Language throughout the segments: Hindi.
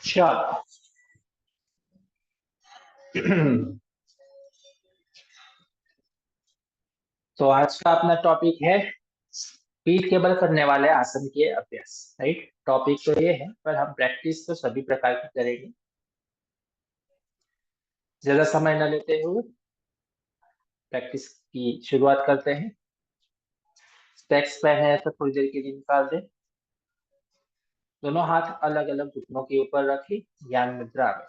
अच्छा। तो आज का अपना टॉपिक है पीठ के बल करने वाले आसन के अभ्यास। राइट, टॉपिक तो ये है पर हम प्रैक्टिस तो सभी प्रकार की करेंगे। ज्यादा समय न लेते हुए प्रैक्टिस की शुरुआत करते हैं। स्पेक्स पहने हैं तो थोड़ी देर के लिए निकाल दें। दोनों हाथ अलग अलग घुटनों के ऊपर रखें, ज्ञान मुद्रा में।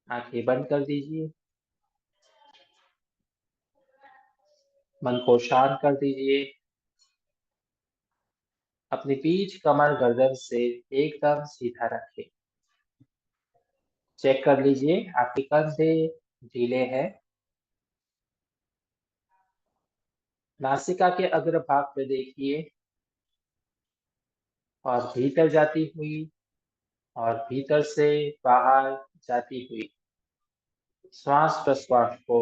आंखें बंद कर दीजिए, मन को शांत कर दीजिए। अपनी पीठ, कमर, गर्दन से एकदम सीधा रखें। चेक कर लीजिए आपके कंधे ढीले हैं। नासिका के अग्रभाग पे देखिए और भीतर जाती हुई और भीतर से बाहर जाती हुई श्वास प्रश्वास को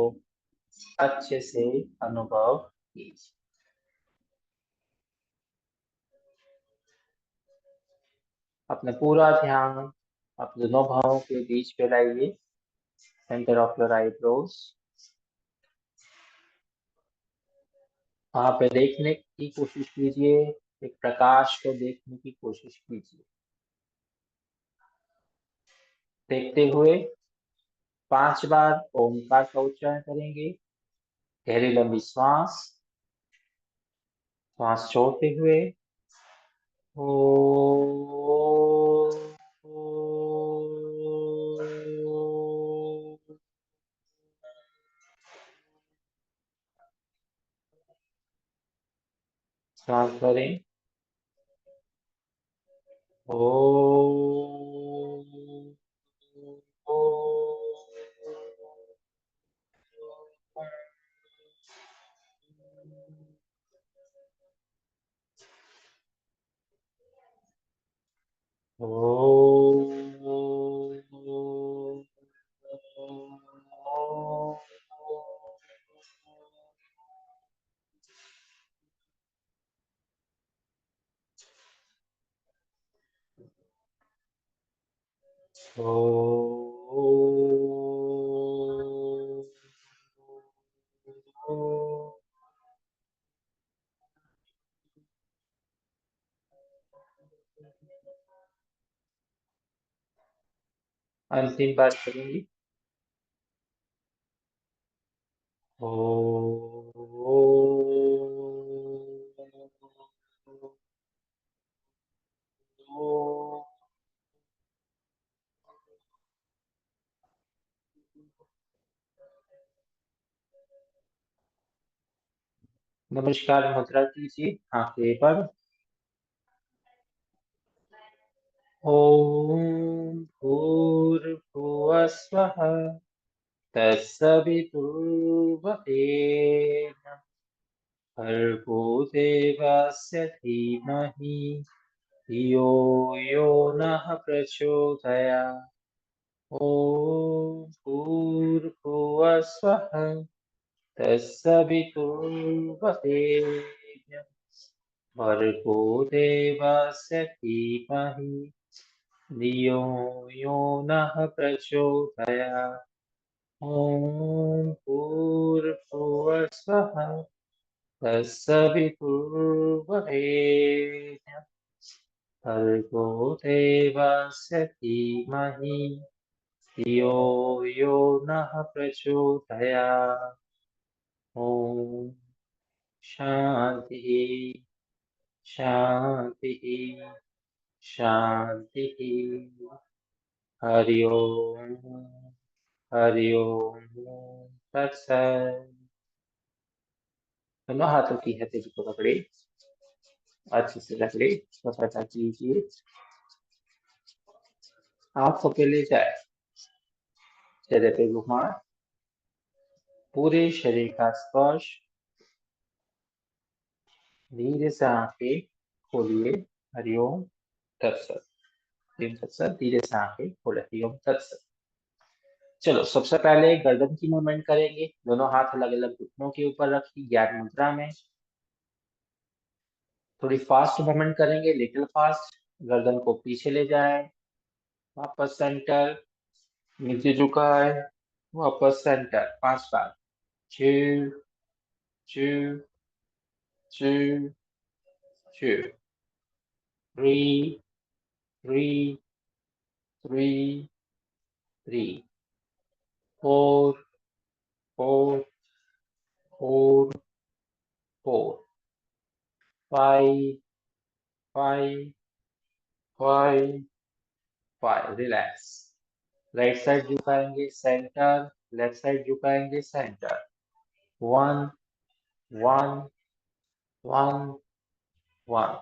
अच्छे से अनुभव कीजिए। अपना पूरा ध्यान अपने दोनों भावों के बीच पे लाइए, सेंटर ऑफ योर आईब्रोज। वहां पे देखने की कोशिश कीजिए, एक प्रकाश को देखने की कोशिश कीजिए। देखते हुए 5 बार ओमकार का उच्चारण करेंगे। गहरी लंबी श्वास, श्वास छोड़ते हुए ओ, श्वास भरें ओ, अंतिम बार करेंगे ओ। नमस्कार मुद्रा कीजिए आंखें बंद। ओम भूर्भुवः स्वः तत्सवितुर्वरेण्यं भर्गो देवस्य धीमहि धियो यो नः प्रचोदयात्। ओम भूर्भुवः स्वः तत्सवितुर्वरेण्यं भर्गो देवस्य धीमहि धियो यो नः प्रचोदयात्। ओम भूर्भुवः स्वः तत्सवितुर्वरेण्यं भर्गो देवस्य धीमहि धियो यो नः प्रचोदयात्। ओम शांति शांति शांति। हरि ओम हरि ओम तत्सत्। दोनों हाथों की हथेली को पकड़े, अच्छे से रगड़े, पता कीजिए। आंखों पे ले जाए, चेहरे पे घुमाए, पूरे शरीर का स्पर्श। धीरे से आंखें खोलिए। हरिओम तत्सत। हरिओम तत्सत। धीरे से आंखें खोले। हरिओम तत्सत। चलो सबसे पहले गर्दन की मूवमेंट करेंगे। दोनों हाथ अलग अलग घुटनों के ऊपर रखिए ज्ञान मुद्रा में। थोड़ी फास्ट मूवमेंट करेंगे, लिटिल फास्ट। गर्दन को पीछे ले जाए, वापस सेंटर, नीचे झुका है, वापस सेंटर 5 बार। 2 2 2 2 3 3 3 3 4 4 4 4 5 5 5 5। रिलैक्स। राइट साइड झुकाएंगे सेंटर, लेफ्ट साइड झुकाएंगे सेंटर। 1 1 1 1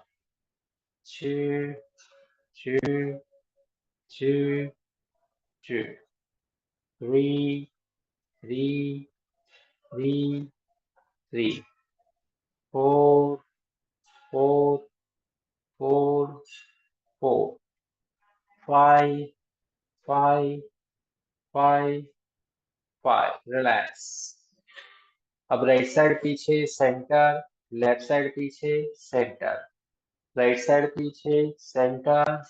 2 2 2 2 3 3 3 3 4 4 4 4 5 5 5 5। रिलैक्स। अब राइट साइड पीछे सेंटर, लेफ्ट साइड पीछे सेंटर, राइट साइड पीछे सेंटर,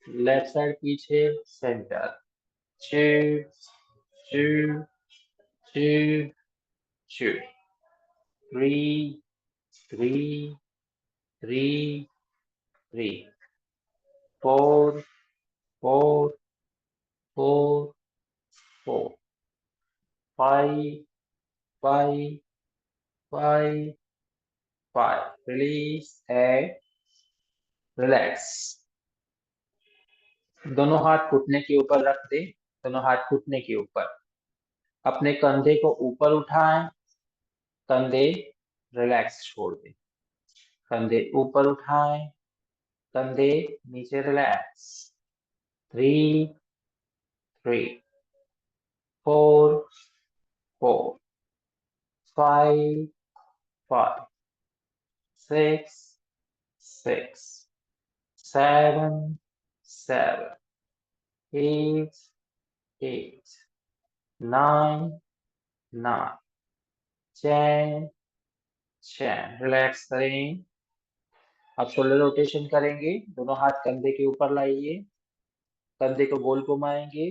लेफ्ट साइड पीछे सेंटर। 2 2 2 2 3 3 3 3 4 4 4 4 5 5 5 5। Release and relax. दोनों हाथ घुटने के ऊपर रख दे, दोनों हाथ घुटने के ऊपर। अपने कंधे को ऊपर उठाएं, कंधे रिलैक्स छोड़ दे। कंधे ऊपर उठाएं, कंधे नीचे रिलैक्स। 3 3 4 4 5 5 6 6 7 7 8 8 9 9 10 10। रिलैक्स करें। अब शोल्डर रोटेशन करेंगे, दोनों हाथ कंधे के ऊपर लाइए, कंधे को गोल घुमाएंगे।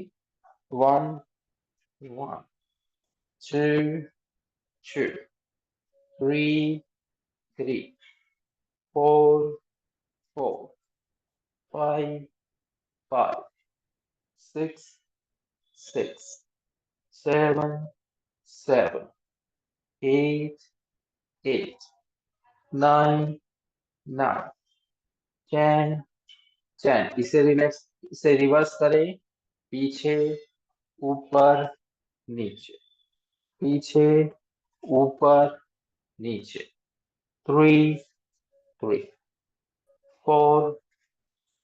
1 1 2 2 3 3 4 4 5 5 6 6 7 7 8 8 9 9 10 10। इसे रिवर्स करें। पीछे ऊपर नीचे, पीछे ऊपर नीचे। 3 3 4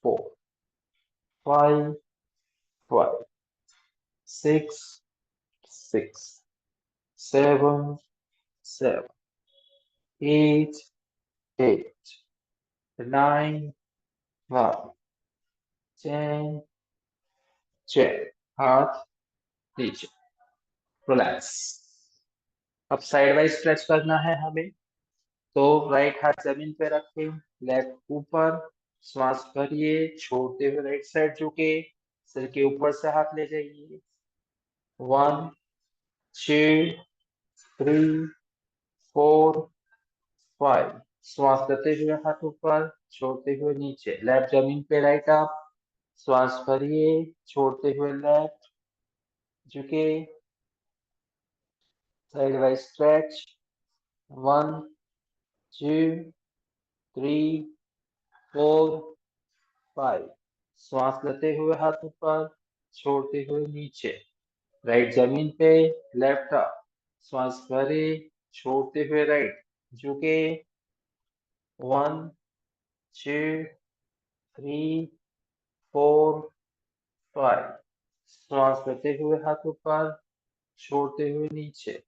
4 5 5 6 6 7 7 8 8 9 9 10 10। हाथ नीचे। रिलैक्स। अब साइड वाइज स्ट्रेच करना है हमें, तो राइट हाथ जमीन पे रखें, लेफ्ट ऊपर, श्वास भरिए, छोड़ते हुए राइट साइड झुके, सिर के ऊपर से हाथ ले जाइए। 1 2 3 4 5। श्वास लेते हुए हाथ ऊपर, छोड़ते हुए नीचे, लेफ्ट जमीन पे, राइट अप, श्वास भरिए, छोड़ते हुए लेफ्ट झुके, साइड वाइज स्ट्रेच। 1 2 3 4 5। श्वास लेते हुए हाथ ऊपर, छोड़ते हुए नीचे, राइट जमीन पे, लेफ्ट अप, श्वास भरे, छोड़ते हुए राइट झुके। 1 2 3 4 5। श्वास लेते हुए हाथ ऊपर, छोड़ते हुए नीचे,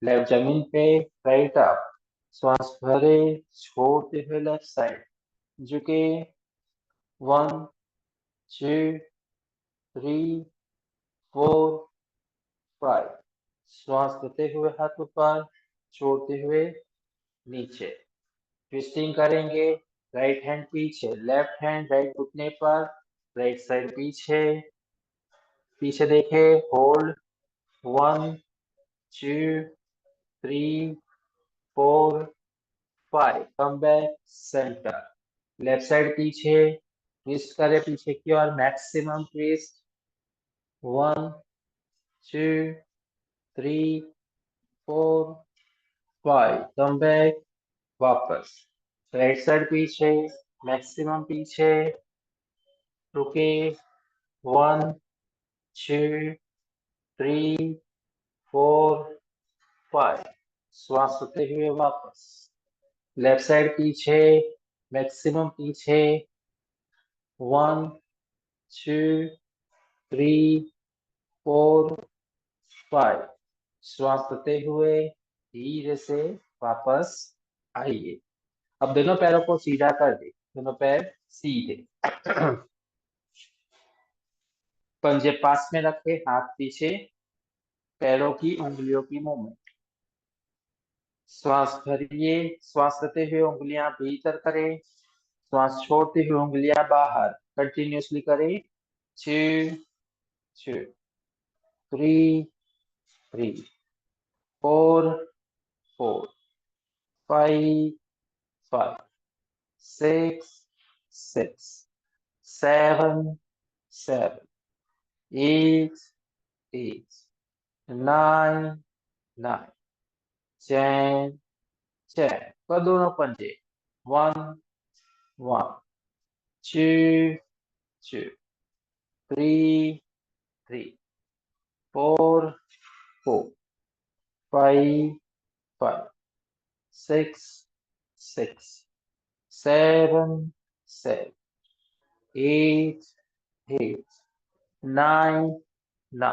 लेफ्ट जमीन पे, राइट अप, श्वास भरे, छोड़ते हुए लेफ्ट साइड झुके। 1 2 3 4 5। श्वास लेते हुए हाथ ऊपर, छोड़ते हुए नीचे। ट्विस्टिंग करेंगे। राइट हैंड पीछे, लेफ्ट हैंड राइट घुटने पर, राइट साइड पीछे, पीछे देखे, hold 1 2 3 4 5, come back centre, left side पीछे ट्विस्ट करे पीछे की ओर, मैक्सिमम ट्विस्ट 1 2 3 4 5, कम बैक वापस, राइट साइड पीछे मैक्सिमम पीछे, रुके 1 2 3 4 5, श्वास लेते हुए वापस, लेफ्ट साइड पीछे मैक्सिमम पीछे 1 2 3 4 5, श्वास लेते हुए धीरे से वापस आइए। अब दोनों पैरों को सीधा कर दे, दोनों पैर सीधे, पंजे पास में रखे, हाथ पीछे, पैरों की उंगलियों की मूवमेंट, श्वास भरिए, श्वास लेते हुए उंगलियां भीतर करें, श्वास छोड़ते हुए उंगलियां बाहर, कंटिन्यूसली करें, 2 2 3 3 4 4 5 5 6 6 7 7 8 8 9 9 10 10, पर दोनों पंजे 1 1 2 2 3 3 4 4 5 5 6 6 7 7 8 8 9 9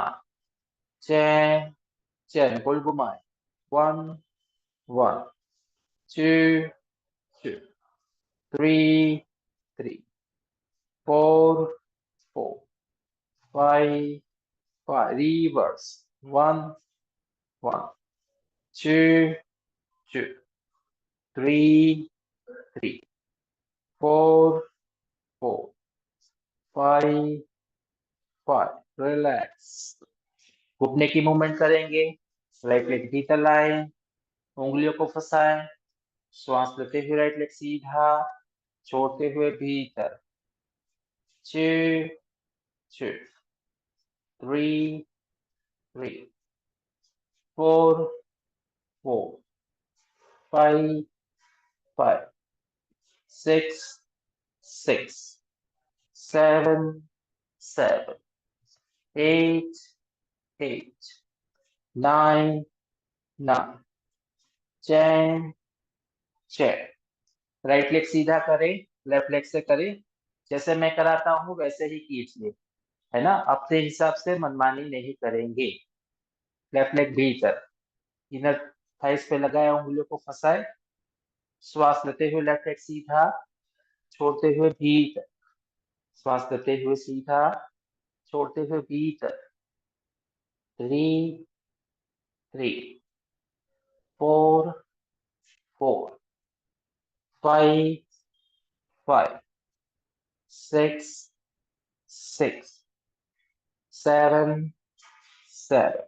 10 10, गोल घुमाए 1 1 2 2 3 3 4 4 5 5, reverse 1 1 2 2 3 3 4 4 5 5, रिलैक्स, घुटने की मूवमेंट करेंगे, राइट लेग भीतर लाए, उंगलियों को फंसाएं, श्वास लेते हुए राइट लेग सीधा, छोड़ते हुए भीतर, 2 2 3 3 4 4 5 5 6 6 7 7 8 8 9 9 10 10, राइट लेग सीधा करें, लेफ्ट लेग से करें, जैसे मैं कराता हूँ वैसे ही कीजिए, है ना, अपने हिसाब से मनमानी नहीं करेंगे। लेफ्ट लेग भीतर, इनर थाइस पे लगाए, उंगलियों को फंसाए, श्वास लेते हुए लेफ्ट लेग सीधा, छोड़ते हुए भीतर, श्वास लेते हुए सीधा, छोड़ते हुए भीतर, 3 3 4 4 5 5 6 6 7 7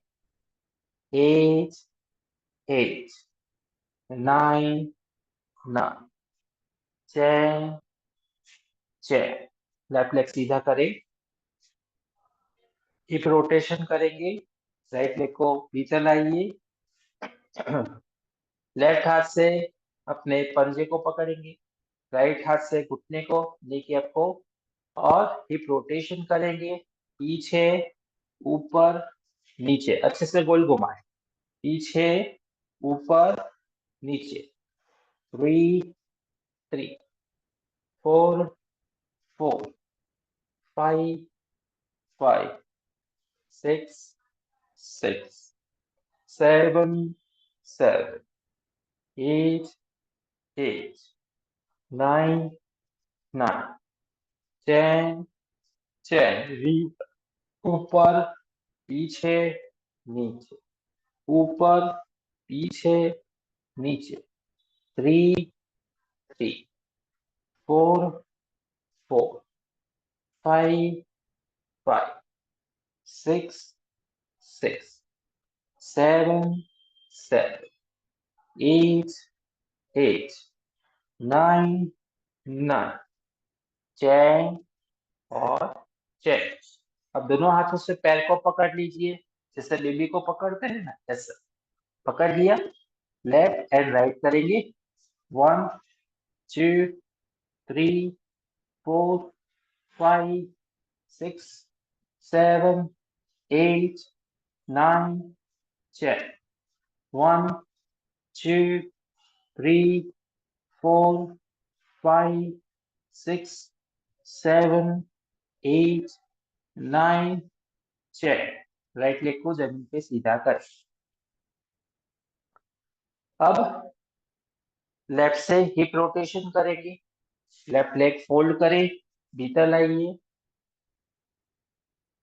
8 8 9 9 10 10, लेफ्ट लेग सीधा करें, हिप रोटेशन करेंगे, राइट लेग को भीतर लाइए, लेफ्ट हाथ से अपने पंजे को पकड़ेंगे, राइट हाथ से घुटने को, नी कैप को, और हिप रोटेशन करेंगे, पीछे ऊपर नीचे, अच्छे से गोल घुमाए, पीछे ऊपर नीचे, 3 3 4 4 5 5 6 6 7 7 8 8 9 9 10 10, ऊपर पीछे नीचे, ऊपर पीछे नीचे, 3 3 4 4 5 5 6 6 7 7 8 8 9 9 10 और 10। अब दोनों हाथों से पैर को पकड़ लीजिए, जैसे लिली को पकड़ते हैं ना, ऐसा पकड़ लिया। लेफ्ट एंड राइट करेंगे। 1 2 3 4 5 6 7 8 9 10। 1 2 3 4 5 6 7 8 9 10। राइट लेग को जमीन पे सीधा कर। अब लेफ्ट से हिप रोटेशन करेंगे। लेफ्ट लेग फोल्ड करें, भीतर लाइए।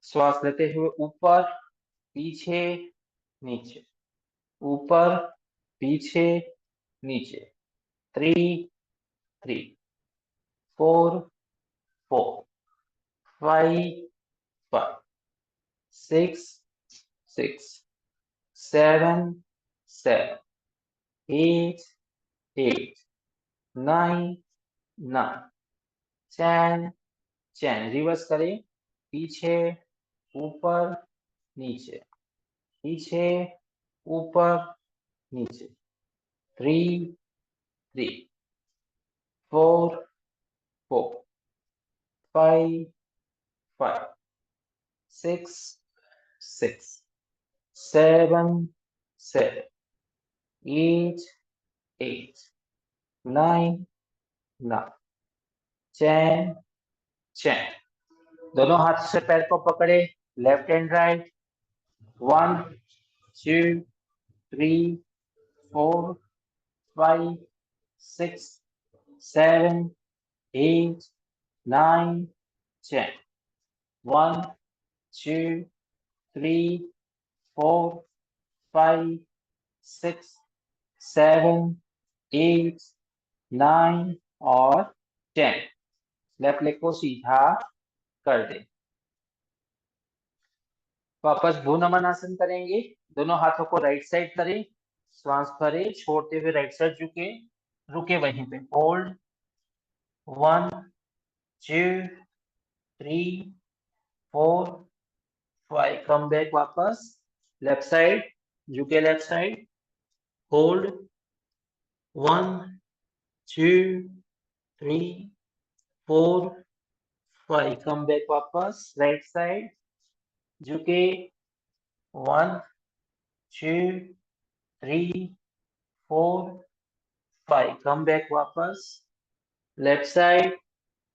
श्वास लेते हुए ऊपर पीछे नीचे, ऊपर पीछे नीचे। 3 3 4 4 5 5 6 6 7 7 8 8 9 9 10 10। रिवर्स करें, पीछे ऊपर नीचे, पीछे ऊपर नीचे। 3 3 4 4 5 5 6 6 7 7 8 8 9 9 10 10। दोनों हाथ से पैर को पकड़े, लेफ्ट एंड राइट। 1 2 3 4 5 6 7 8 9 10। 1 2 3 4 5 6 7 8 9 और 10। लेफ्ट लेग को सीधा कर दे। वापस भ्रूण आसन करेंगे। दोनों हाथों को राइट साइड करें, श्वास भरे, छोड़ते हुए राइट साइड झुके, रुके वहीं पे। होल्ड। 1 2 3 4 5। कम बैक वापस। लेफ्ट साइड झुके, left side. Hold. 1 2 3 4 5। Come back वापस, राइट साइड झुके। 1 2 3 4 5। कम बैक वापस, लेफ्ट साइड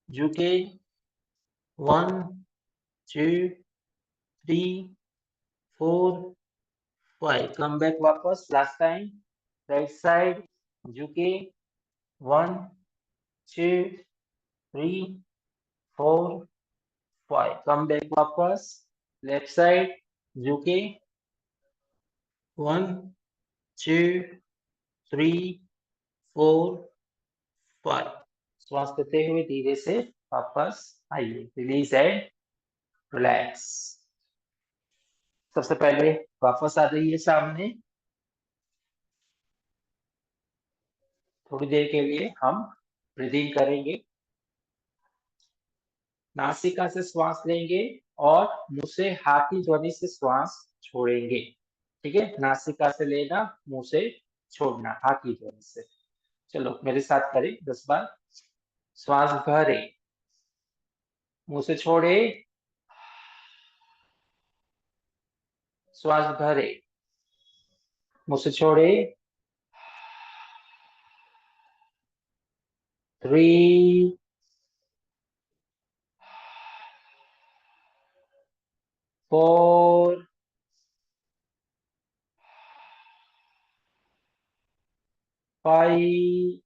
झुके। 1 2 3 4 5। कम बैक वापस, लास्ट टाइम। राइट साइड झुके। 1 2 3 4 5। कम बैक वापस, लेफ्ट साइड झुके। 1 2 3 4 5। श्वास लेते हुए धीरे से वापस आइए। Release and relax. सबसे पहले वापस आ जाइए सामने। थोड़ी देर के लिए हम ब्रीदिंग करेंगे। नासिका से श्वास लेंगे और मुंह से हा की ध्वनि से श्वास छोड़ेंगे। ठीक है, नासिका से लेना, मुंह से छोड़ना, हा की ध्वनि से। चलो मेरे साथ करें 10 बार। श्वास भरे, मुंह से छोड़े, श्वास भरे, मुंह से छोड़े। 3 4 5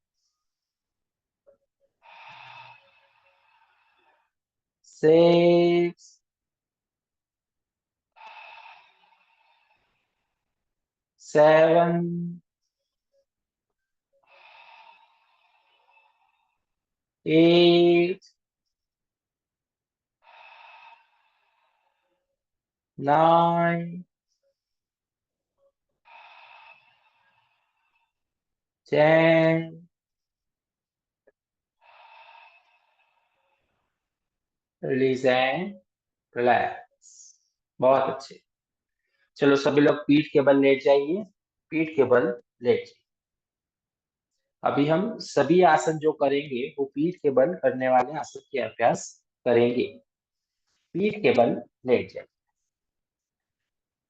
6 7 8 9, 10, रिलीज एंड रिलैक्स। बहुत अच्छे। चलो सभी लोग पीठ के बल लेट जाइए, पीठ के बल लेट जाइए। अभी हम सभी आसन जो करेंगे वो पीठ के बल करने वाले आसन के अभ्यास करेंगे। पीठ के बल लेट जाइए।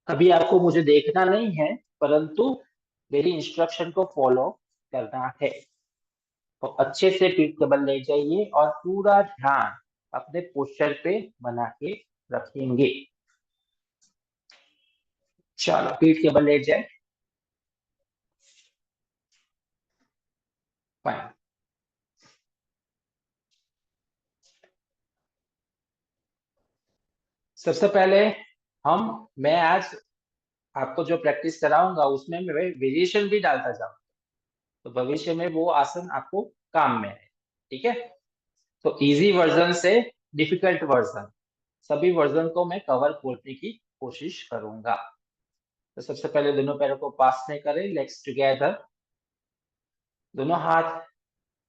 अभी आपको मुझे देखना नहीं है, परंतु मेरी इंस्ट्रक्शन को फॉलो करना है। तो अच्छे से पीठ के बल लेट जाइए और पूरा ध्यान अपने पोस्चर पे बना के रखेंगे। चलो पीठ के बल लेट जाए। फाइन। सबसे पहले मैं आज आपको जो प्रैक्टिस कराऊंगा उसमें मैं वेरिएशन भी डालता जाऊंगा, तो भविष्य में वो आसन आपको काम में है। ठीक है। तो इजी वर्जन से डिफिकल्ट वर्जन, सभी वर्जन को मैं कवर करने की कोशिश करूंगा। तो सबसे पहले दोनों पैरों को पास में करें, लेग्स टुगेदर। दोनों हाथ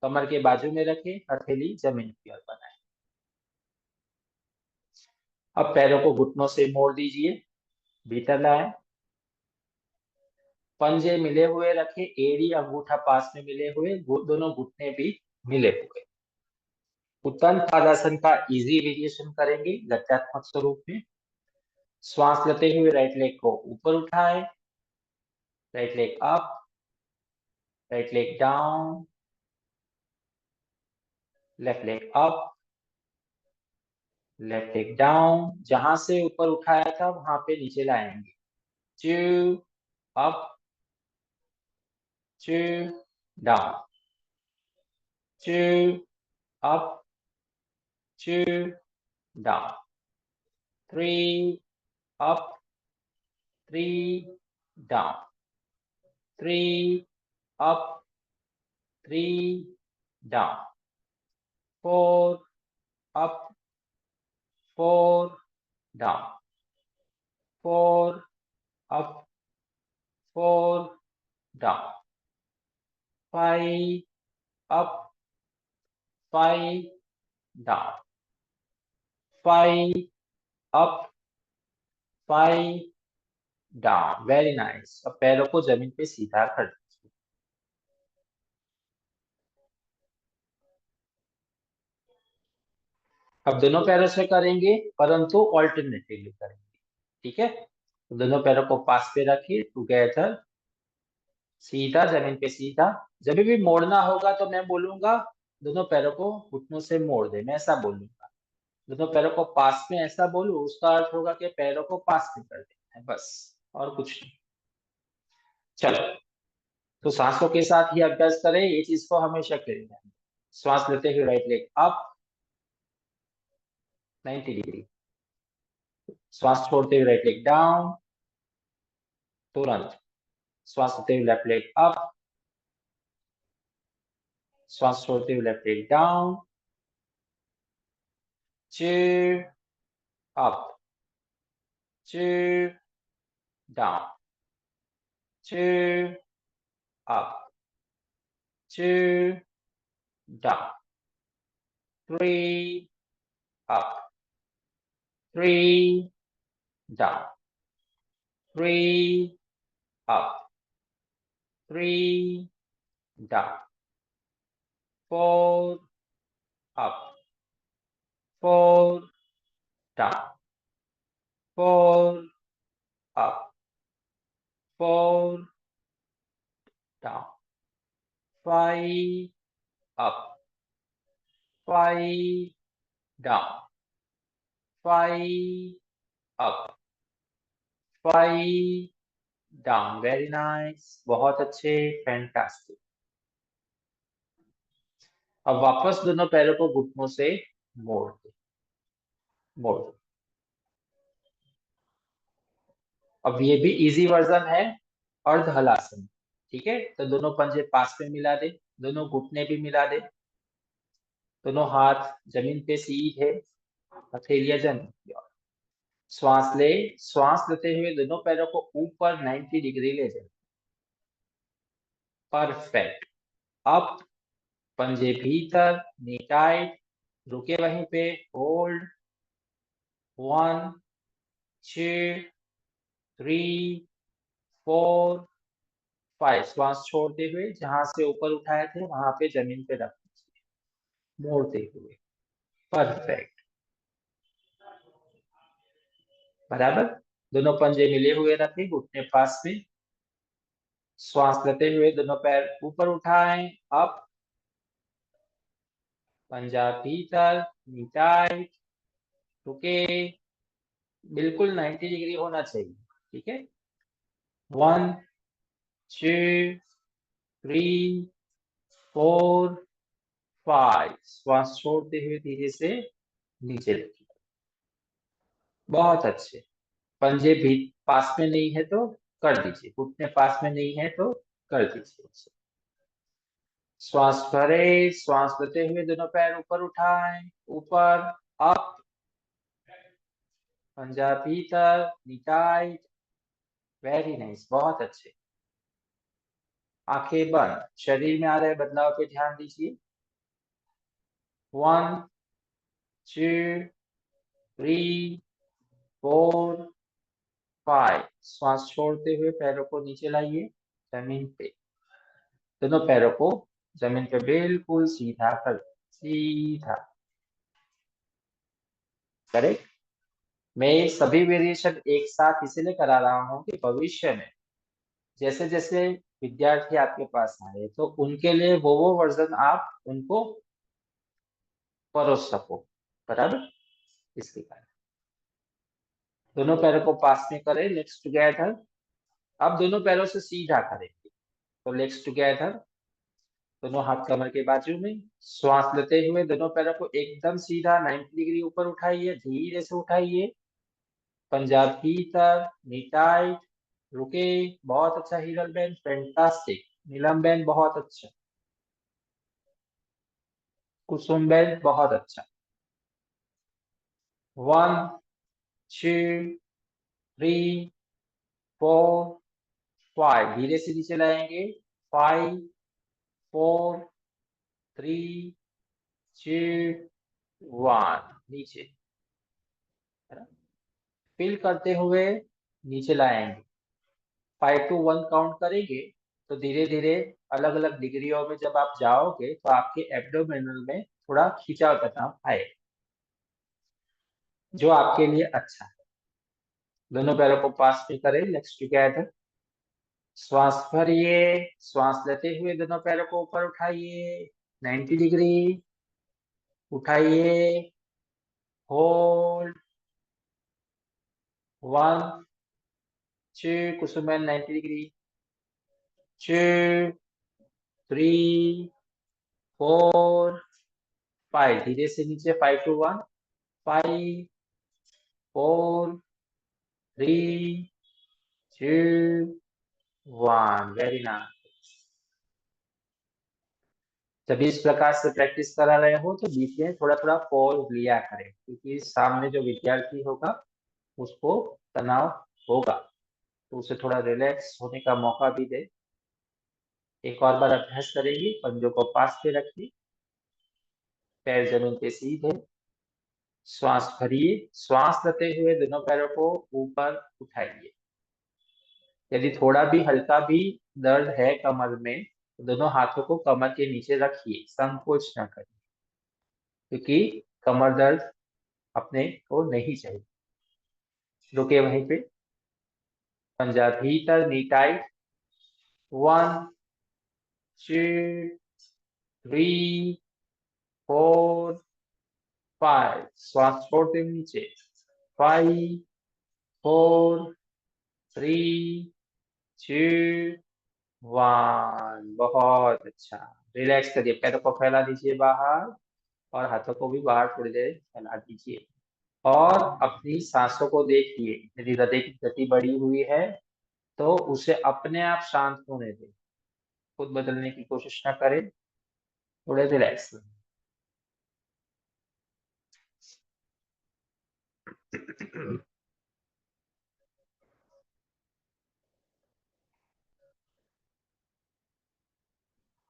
कमर के बाजू में रखें, हथेली जमीन की ओर बनाएं। अब पैरों को घुटनों से मोड़ दीजिए, भीतर लाएं। पंजे मिले हुए रखें, एड़ी अंगूठा पास में मिले हुए, दोनों घुटने भी मिले हुए। उत्तम पादासन का इजी वेरिएशन करेंगे गत्यात्मक स्वरूप में। श्वास लेते हुए राइट लेग को ऊपर उठाए, right leg up, right leg down, left leg up, left leg down. जहां से ऊपर उठाया था वहां पे नीचे लाएंगे। 2 up, 2 down, 2 up, 2 down, 3 up, 3 down, 3 up, 3 down, 4 up, 4 down, 4 up, 4 down, 5 up, 5 down, 5 up, 5 down. Very nice. अब पैरों को जमीन पे सीधा कर दीजिए। अब दोनों पैरों से करेंगे, परंतु ऑल्टरनेटिवली करेंगे। ठीक है। तो दोनों पैरों को पास पे रखिए, टुगेदर, सीधा जमीन पे सीधा। जब भी मोड़ना होगा तो मैं बोलूंगा दोनों पैरों को घुटनों से मोड़ दे, मैं ऐसा बोलूंगा। दोनों पैरों को पास में ऐसा बोलूं, उसका अर्थ होगा कि पैरों को पास में कर देना है, बस और कुछ नहीं। चलो, तो सांसों के साथ ही अभ्यास करें, ये चीज को हमेशा करेंगे। श्वास लेते हुए राइट लेग अप 90 डिग्री, श्वास छोड़ते हुए राइट लेग डाउन तुरंत, श्वास लेते हुए लेफ्ट लेग अप, श्वास छोड़ते हुए left leg down, 2 up, 2 down, 2 up, 2 down, 3 up, 3 down, 3 up, 3 down, 4 up, 4 down, 4 up, 4 down, 5 up, 5 down, 5 up, 5 down. Very nice, बहुत अच्छे, फैंटास्टिक। अब वापस दोनों पैरों को घुटनों से मोड़ दो, मोड़ दो। अब ये भी इजी वर्जन है, अर्ध हलासन। ठीक है। तो दोनों पंजे पास में मिला दे, दोनों घुटने भी मिला दे, दोनों हाथ जमीन पे सीधे, हथेलियां जमीन की ओर। श्वास ले, श्वास लेते हुए दोनों पैरों को ऊपर 90 डिग्री ले जाए। परफेक्ट। अप, पंजे भीतर, नी टाइट, रुके वहीं पे, होल्ड, 1 2 3 4 5। श्वास छोड़ते हुए जहां से ऊपर उठाए थे वहां पे जमीन पे रख दीजिए, मोड़ते हुए। परफेक्ट, बराबर। दोनों पंजे मिले हुए रखे घुटने पास में। श्वास लेते हुए दोनों पैर ऊपर उठाएं, अप, पंजा भीतर, नी टाइट, रुके, बिल्कुल 90 डिग्री होना चाहिए, ठीक है। 1 2 3 4 5। श्वास छोड़ते हुए धीरे से नीचे रखिए। बहुत अच्छे। पंजे भी पास में नहीं है तो कर दीजिए, घुटने पास में नहीं है तो कर दीजिए उसे। श्वास भरे, श्वास लेते हुए दोनों पैर ऊपर उठाएं, ऊपर, अप, पंजा भीतर, नी टाइट, वेरी नाइस, बहुत अच्छे। आंखें बंद, शरीर में आ रहे बदलाव पे ध्यान दीजिए। 1 2 3 4 5। श्वास छोड़ते हुए पैरों को नीचे लाइए, जमीन पे। दोनों पैरों को जमीन पे बिल्कुल सीधा कर, सीधा। करेक्ट। मैं सभी वेरिएशन एक साथ इसलिए करा रहा हूँ कि भविष्य में जैसे जैसे विद्यार्थी आपके पास आए तो उनके लिए वो वर्जन आप उनको परोस सको, बराबर। इसके कारण दोनों पैरों को पास में करें, लेग्स टुगेदर। अब दोनों पैरों से सीधा करेंगे, तो लेग्स टुगेदर, दोनों हाथ कमर के बाजू में। श्वास लेते हुए दोनों पैरों को एकदम सीधा 90 डिग्री ऊपर उठाइए, धीरे से उठाइए। पंजा भीतर, नी टाइट, रुके, बहुत अच्छा। Hiral band, fantastic. Neelam band, बहुत अच्छा। कुसुम बैंड, बहुत अच्छा। 1 2 3 4 5। धीरे से नीचे लाएंगे, 5 4 3 2 1। नीचे, फील करते हुए नीचे लाएंगे। 5 to 1 काउंट करेंगे तो धीरे धीरे अलग अलग डिग्रियों में जब आप जाओगे तो आपके एब्डोमिनल में थोड़ा खिंचाव तनाव आए, जो आपके लिए अच्छा है। दोनों पैरों को पास में करें, लेट्स टुगेदर। श्वास भरिए, श्वास लेते हुए दोनों पैरों को ऊपर उठाइए, 90 डिग्री उठाइए, होल्ड, 1 2, कुसुमन 90 डिग्री, 2 3 4 5। धीरे से नीचे, 5 to 1, 5 4 3 2 1। Very nice. जब इस प्रकार से प्रैक्टिस करा रहे हो तो बीच में थोड़ा थोड़ा पॉज लिया करें, क्योंकि सामने जो विद्यार्थी होगा उसको तनाव होगा, तो उसे थोड़ा रिलैक्स होने का मौका भी दे। एक और बार अभ्यास करेंगे। पंजों को पास पे रखिए, पैर जमीन पे सीधे। श्वास भरिए, श्वास लेते हुए दोनों पैरों को ऊपर उठाइए। यदि थोड़ा भी हल्का भी दर्द है कमर में तो दोनों हाथों को कमर के नीचे रखिए, संकोच न करिए, क्योंकि कमर दर्द अपने को नहीं चाहिए। रुके वहीं पे, पंजा भीतर, नी टाइट, 1 2 3 4 5। श्वास छोड़ते हुए नीचे, 5 4 3 2 1। बहुत अच्छा। रिलैक्स करिए, पैरों को फैला दीजिए बाहर और हाथों को भी बाहर थोड़ी देर फैला दीजिए। और अपनी सांसों को देखिए, यदि हृदय की गति बढ़ी हुई है तो उसे अपने आप शांत होने दें, खुद बदलने की कोशिश ना करें, थोड़े रिलैक्स रहें।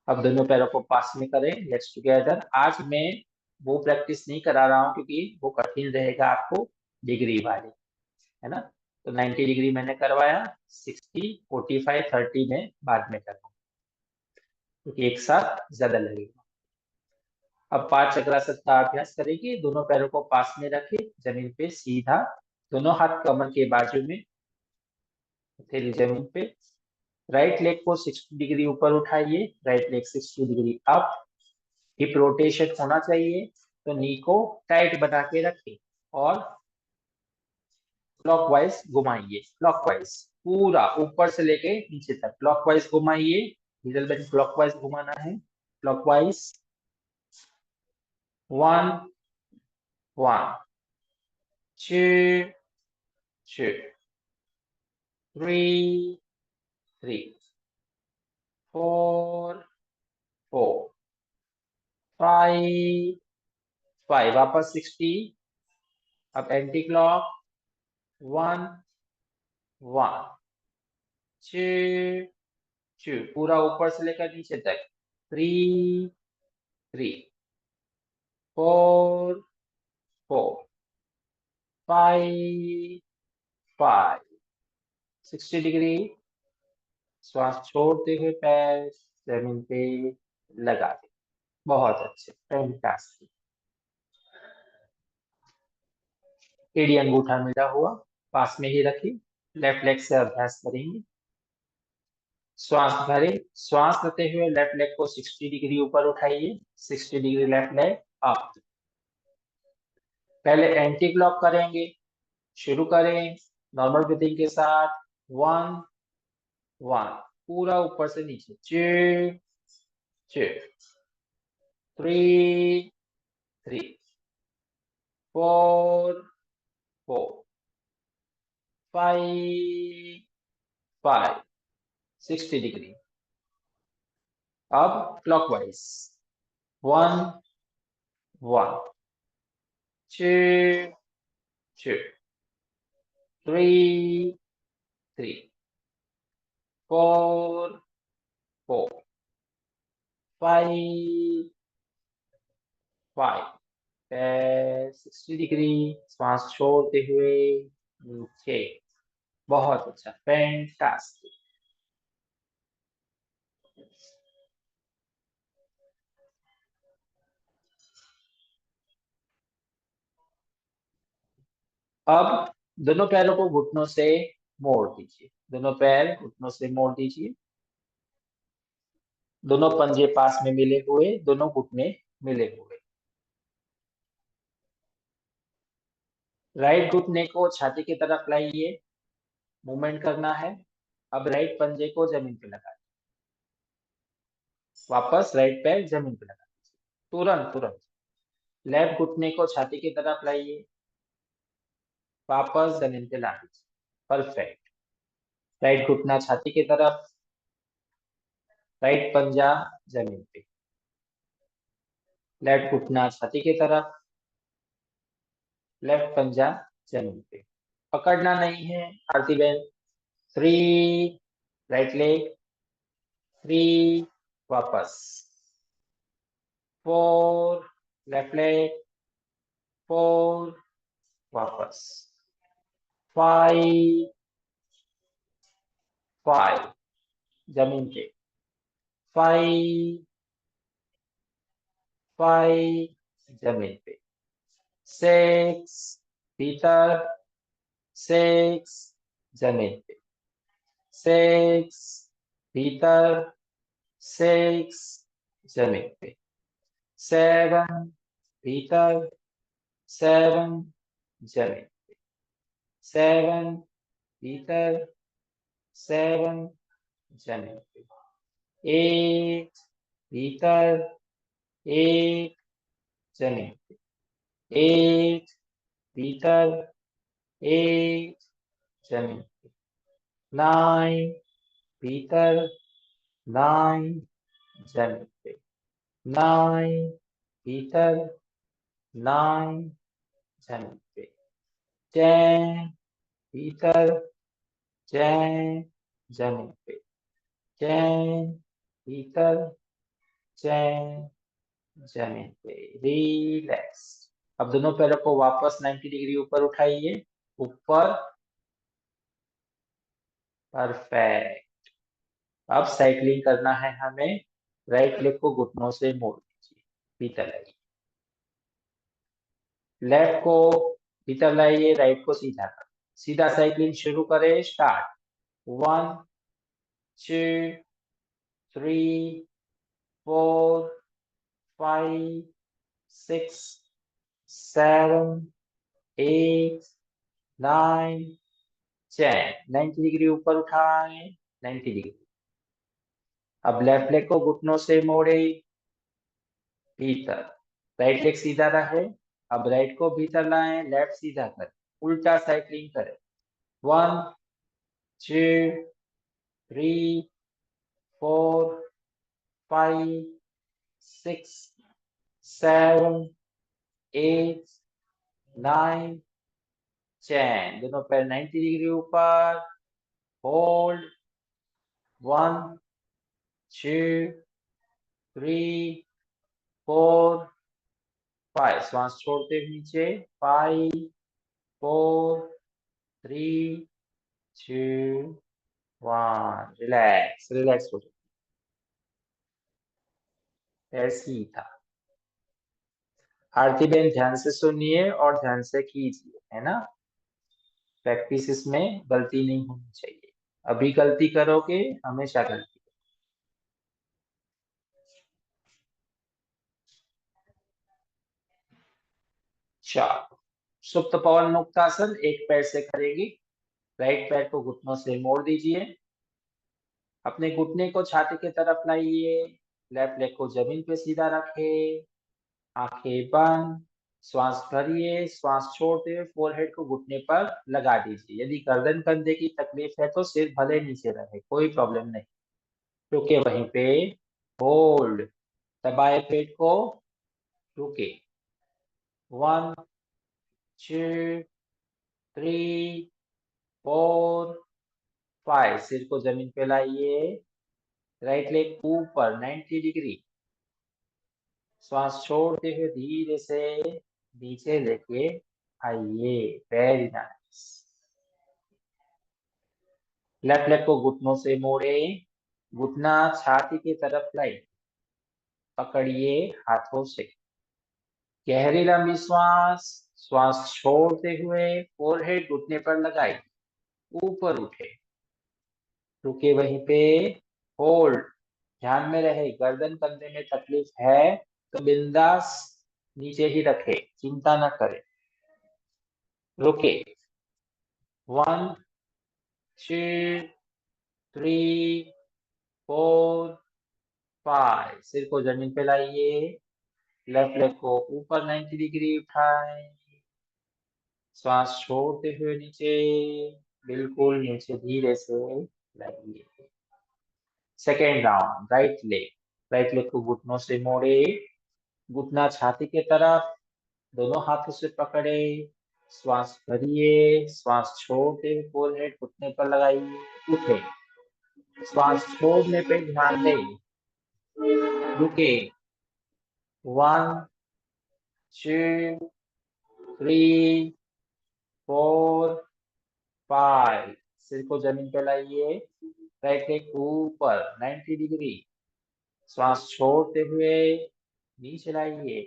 अब दोनों पैरों को पास में करें, लेट्स टुगेदर। आज मैं वो प्रैक्टिस नहीं करा रहा हूँ क्योंकि वो कठिन रहेगा आपको, डिग्री वाली, है ना। तो 90 डिग्री मैंने करवाया, 60, 45, 30 में बाद में करूँगा क्योंकि एक साथ ज्यादा लगेगा। अब 5 चक्रासन का अभ्यास करेंगे। दोनों पैरों को पास में रखें, जमीन पे सीधा, दोनों हाथ कमर के बाजू में, हथेली जमीन पे। राइट लेग को 60 डिग्री ऊपर उठाइए, right leg 60 degree up. Hip rotation होना चाहिए, तो नी को टाइट बना के रखें और क्लॉकवाइज घुमाइए। क्लॉकवाइज पूरा ऊपर से लेके नीचे तक क्लॉकवाइज घुमाइए। मिडल बेंड क्लॉकवाइज घुमाना है। क्लॉकवाइज 1 1 2 2 3 3 4 4 5 5। वापस 60। अब एंटी क्लॉक 1 1 2 2, पूरा ऊपर से लेकर नीचे तक 3 3 4 4 5 5। 60 डिग्री। श्वास छोड़ते हुए पैर जमीन पे लगा दे। बहुत अच्छे, फैंटास्टिक। एड़ी अंगूठा मिला हुआ पास में ही रखिए। लेफ्ट लेग से अभ्यास करेंगे। श्वास भरे, श्वास लेते हुए लेफ्ट लेग को 60 डिग्री ऊपर उठाइए, 60 डिग्री लेफ्ट लेग अप। पहले एंटी क्लॉक करेंगे। शुरू करें नॉर्मल ब्रीथिंग के साथ। 1 1, पूरा ऊपर से नीचे 2 2 3 3 4 4 5 5। 60 डिग्री। अब क्लॉकवाइज 1 1 2 2 3 3 4 4 5 5। 60 डिग्री। श्वास छोड़ते हुए नीचे। बहुत अच्छा, फैंटास्टिक। अब दोनों पैरों को घुटनों से मोड़ दीजिए। दोनों पैर घुटनों से मोड़ दीजिए। दोनों पंजे पास में मिले हुए, दोनों घुटने मिले हुए। राइट घुटने को छाती की तरफ लाइए, मूवमेंट करना है। अब राइट पंजे को जमीन पे लगा दीजिए। वापस राइट पैर जमीन पे लगा दीजिए, तुरंत तुरंत। लेफ्ट घुटने को छाती की तरफ लाइए, वापस जमीन पे ला दीजिए। परफेक्ट। राइट घुटना छाती की तरफ, राइट पंजा जमीन पे। लेफ्ट घुटना छाती की तरफ, लेफ्ट पंजा जमीन पे। पकड़ना नहीं है आरती बहन। 3 राइट लेग, 3 वापस, 4 लेफ्ट लेग, 4 वापस, 5 5 जमीन पे, 5 5 जमीन पे, 6 भीतर, 6 जमीन पे, 6 भीतर, 6 जमीन पे, 7 भीतर, 7 जमीन पे, 7 भीतर, 7 जमीन पे, 8 भीतर, 8 जमीन पे, 8 भीतर, 8 जमीन पे, 9 भीतर, 9 जमीन पे, 9 भीतर, 9 जमीन पे, 10 भीतर, 10 जमीन पे, 10 भीतर, चैन, जमीन पे, रिलैक्स। अब दोनों पैरों को वापस 90 डिग्री ऊपर उठाइए, ऊपर, परफेक्ट। अब साइक्लिंग करना है हमें। राइट लेग को घुटनों से मोड़ दीजिए, भीतर लाइए। लेफ्ट को भीतर लाइए, राइट को सीधा कर, सीधा साइक्लिंग शुरू करें। स्टार्ट। 1 2 3 4 5 6 7 8 9 10। 90 डिग्री ऊपर उठाएं, 90 डिग्री। अब लेफ्ट लेग को घुटनों से मोड़े, भीतर। राइट लेग सीधा रहे। अब राइट को भीतर लाएं, लेफ्ट सीधा करें, उल्टा साइक्लिंग करें। 1 2 3 4 5 6 7 8 9 10। दोनों पैर 90 डिग्री ऊपर, होल्ड। 1 2 3 4 5। श्वास छोड़ते हुए नीचे। 5 4 3 2 1। रिलैक्स, रिलैक्स हो जाए। ऐसे ही था। आरती बेन ध्यान से सुनिए और ध्यान से कीजिए, है ना। प्रैक्टिस इसमें गलती नहीं होनी चाहिए। अभी गलती करोगे, हमेशा गलती। चार। सुप्त पवन मुक्तासन, एक पैर से करेगी। राइट पैर को घुटनों से मोड़ दीजिए, अपने घुटने को छाती की तरफ लाइए। लेफ्ट लेग को जमीन पे सीधा रखें, आंखें बंद। श्वास भरिए, श्वास छोड़ते हुए फोरहेड को घुटने पर लगा दीजिए। यदि गर्दन कंधे की तकलीफ है तो सिर भले नीचे रहे, कोई प्रॉब्लम नहीं। रुके वहीं पे, होल्ड। दबाए पेट को, रुके। 1 2 3 4 5। सिर को जमीन पे लाइए, राइट लेग ऊपर 90 डिग्री। श्वास छोड़ते हुए धीरे से नीचे लेके आइए। Very nice. लेफ्ट लेग को घुटनों से मोड़े, घुटना छाती की तरफ लाइए, पकड़िए हाथों से। गहरी लंबी श्वास। श्वास छोड़ते हुए फोरहेड घुटने पर लगाइए, ऊपर उठे, रुके वहीं पे, होल्ड। ध्यान में रहे, गर्दन कंधे में तकलीफ है तो बिंदास नीचे ही रखे, चिंता न करें। रुके। 1 2 3 4 5। सिर को जमीन पे लाइए, लेफ्ट लेग को ऊपर 90 डिग्री उठाएं। श्वास छोड़ते हुए नीचे, बिल्कुल नीचे धीरे से लाइए। सेकेंड राउंड, राइट लेग को घुटनों से मोड़े, घुटना छाती की तरफ, दोनों हाथों से पकड़े। श्वास भरिए, श्वास छोड़ते हुए फोरहेड घुटने पर लगाइए, उठे। श्वास छोड़ने पे ध्यान दें, रुके। 1 2 3 4 5। सिर को जमीन पे लाइए, राइट लेग ऊपर 90 डिग्री। श्वास छोड़ते हुए नीचे लाइए।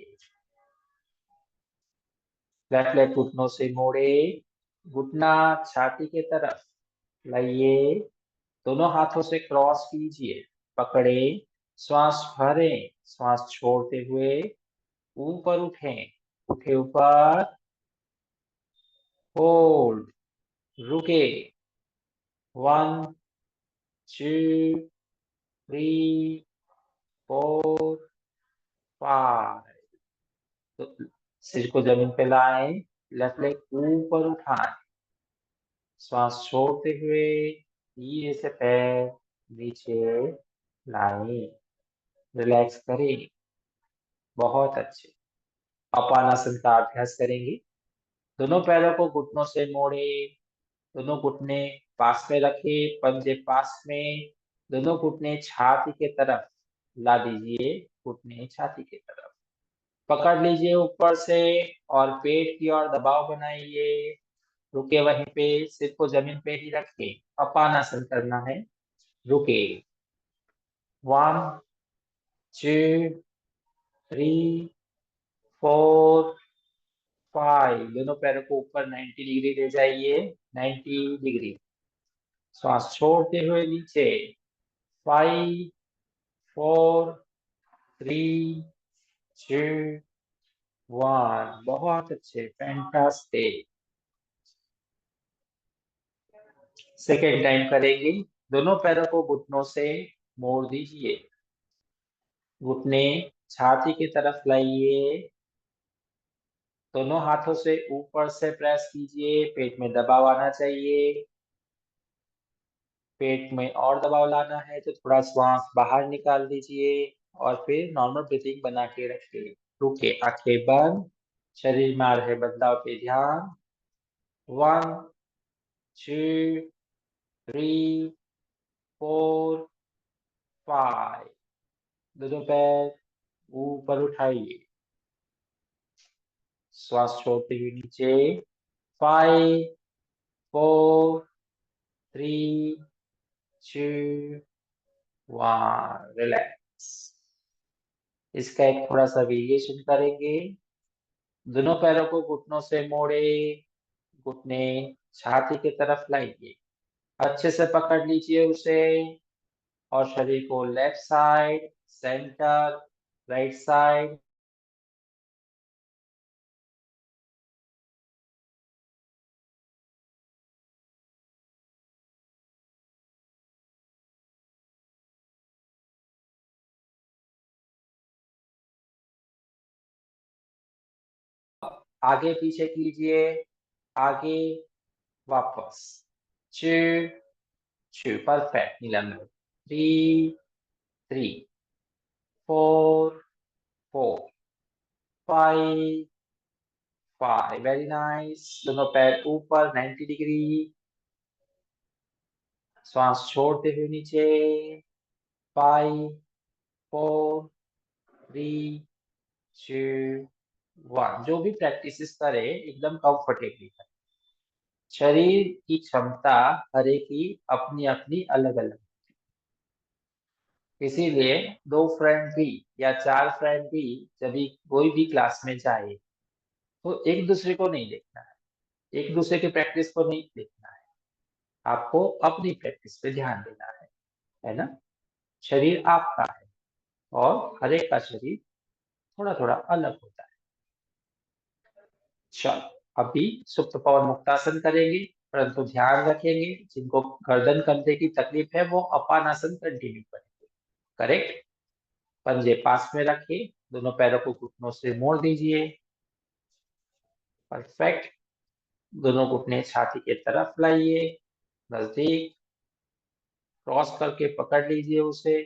लेफ्ट लेग घुटनों से मोड़े, घुटना छाती की तरफ लाइए, दोनों हाथों से क्रॉस कीजिए, पकड़े। श्वास भरें, श्वास छोड़ते हुए ऊपर उठें, उठे ऊपर, होल्ड, रुके। 1 2 3 4 5। तो सिर को जमीन पे लाएं, लेफ्ट लेग ऊपर उठाएं, श्वास छोड़ते हुए धीरे से पैर नीचे लाएं। रिलैक्स करें। बहुत अच्छे। अपानासन का अभ्यास करेंगे। दोनों पैरों को घुटनों से मोड़े, दोनों घुटने पास में रखे, पंजे पास में, दोनों घुटने छाती के तरफ ला दीजिए घुटने छाती की तरफ, पकड़ लीजिए ऊपर से और पेट की ओर दबाव बनाइए। रुके वहीं पे, सिर को जमीन पे ही रखे, अपानासन करना है। रुके। 1 2 3 4 5। दोनों पैरों को ऊपर 90 डिग्री ले जाइए। 90 डिग्री। श्वास छोड़ते हुए नीचे। 5 4 3 2 1। बहुत अच्छे, फैंटास्टिक। सेकेंड टाइम करेंगे। दोनों पैरों को घुटनों से मोड़ दीजिए। घुटने छाती की तरफ लाइए। दोनों हाथों से ऊपर से प्रेस कीजिए, पेट में दबाव आना चाहिए। पेट में और दबाव लाना है तो थोड़ा श्वास बाहर निकाल दीजिए और फिर नॉर्मल ब्रीथिंग बना के रखिए। रुके, आंखें बंद, शरीर में आ रहे बदलाव पे ध्यान। 1 2 3 4 5। दोनों पैर ऊपर उठाइए, श्वास छोड़ते हुए नीचे। 5 4 3 2 1। रिलैक्स। इसका एक थोड़ा सा वेरिएशन करेंगे। दोनों पैरों को घुटनों से मोड़े, घुटने छाती की तरफ लाइए, अच्छे से पकड़ लीजिए उसे और शरीर को left side, centre, right side, आगे पीछे कीजिए, आगे, वापस। 2 2। परफेक्ट। नीलम। 3 3 4 4 5 5। Very nice. दोनों पैर ऊपर 90 डिग्री। श्वास छोड़ते हुए नीचे। 5 4 3 2 1। जो भी प्रैक्टिस करे एकदम कंफर्टेबली करें। शरीर की क्षमता हर एक की अपनी अपनी अलग अलग, इसीलिए दो फ्रेंड भी या चार फ्रेंड भी जब भी कोई भी क्लास में जाए तो एक दूसरे को नहीं देखना है, एक दूसरे की प्रैक्टिस को नहीं देखना है। आपको अपनी प्रैक्टिस पे ध्यान देना है ना। शरीर आपका है और हर एक का शरीर थोड़ा थोड़ा अलग होता है। चलो, अभी सुप्त पवन मुक्तासन करेंगे, परंतु ध्यान रखेंगे जिनको गर्दन कंधे की तकलीफ है वो अपानासन कंटिन्यू करेंगे। करेक्ट। पंजे पास में रखिए, दोनों पैरों को घुटनों से मोड़ दीजिए। परफेक्ट। दोनों घुटने छाती की तरफ लाइए, नजदीक, क्रॉस करके पकड़ लीजिए उसे।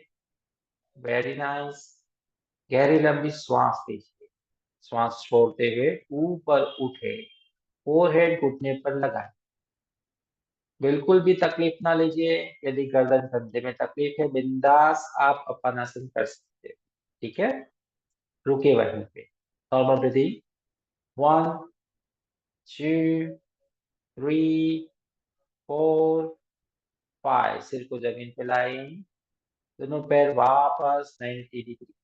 Very nice. गहरी लंबी श्वास लीजिए, श्वास छोड़ते हुए ऊपर उठे, फोरहेड घुटने पर लगाए। बिल्कुल भी तकलीफ ना लीजिए। यदि गर्दन कंधे में तकलीफ है, बिंदास आप अपनासन कर सकते हैं। ठीक है। रुके वहीं पे। Normal breathing. 1 2 3 4 5। सिर को जमीन पे लाए, दोनों पैर वापस 90 डिग्री।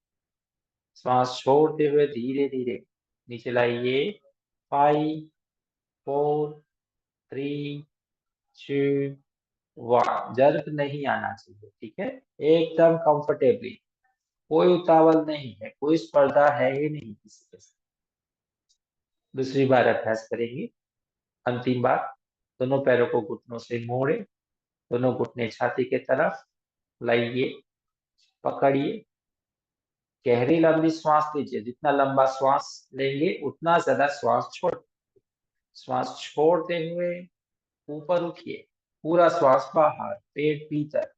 श्वास छोड़ते हुए धीरे धीरे नीचे लाइए। 5 4 3 2 1। जर्क नहीं आना चाहिए। ठीक है। एकदम कंफर्टेबली, कोई उतावल नहीं है, कोई स्पर्धा है ही नहीं किसी के साथ। दूसरी बार अभ्यास करेंगे। अंतिम बार। दोनों पैरों को घुटनों से मोड़े, दोनों घुटने छाती के तरफ लाइए, पकड़िए, गहरी लंबी श्वास लीजिए। जितना लंबा श्वास लेंगे उतना ज्यादा श्वास छोड़। श्वास छोड़ते हुए ऊपर उठिए, पूरा श्वास बाहर, पेट भीतर।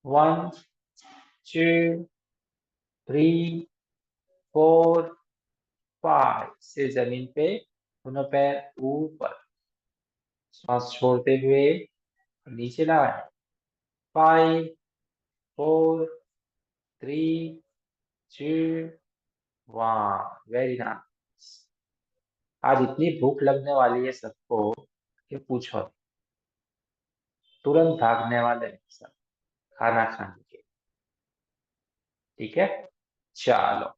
1 2 3 4 5। सिर जमीन पे, दोनों पैर ऊपर, श्वास छोड़ते हुए नीचे लाए। 5 4, 3, 2, 1। Very nice. आज इतनी भूख लगने वाली है सबको कि पूछो, तुरंत भागने वाले हैं सब खाना खाने के। ठीक है, चलो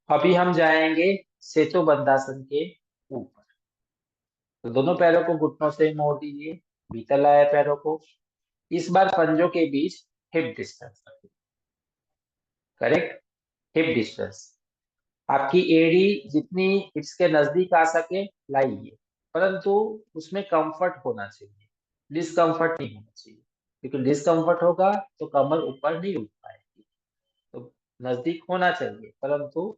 अभी हम जाएंगे सेतु बंधासन के ऊपर। तो दोनों पैरों को घुटनों से मोड़ दीजिए, भीतर लाए पैरों को। इस बार पंजों के बीच हिप डिस्टेंस रखिए। Correct, hip distance. आपकी एड़ी जितनी हिप्स के नजदीक आ सके लाइए, परंतु उसमें कंफर्ट होना चाहिए, डिस्कंफर्ट नहीं होना चाहिए। क्योंकि डिस्कंफर्ट होगा तो कमर ऊपर नहीं उठ पाएगी। तो नजदीक होना चाहिए परंतु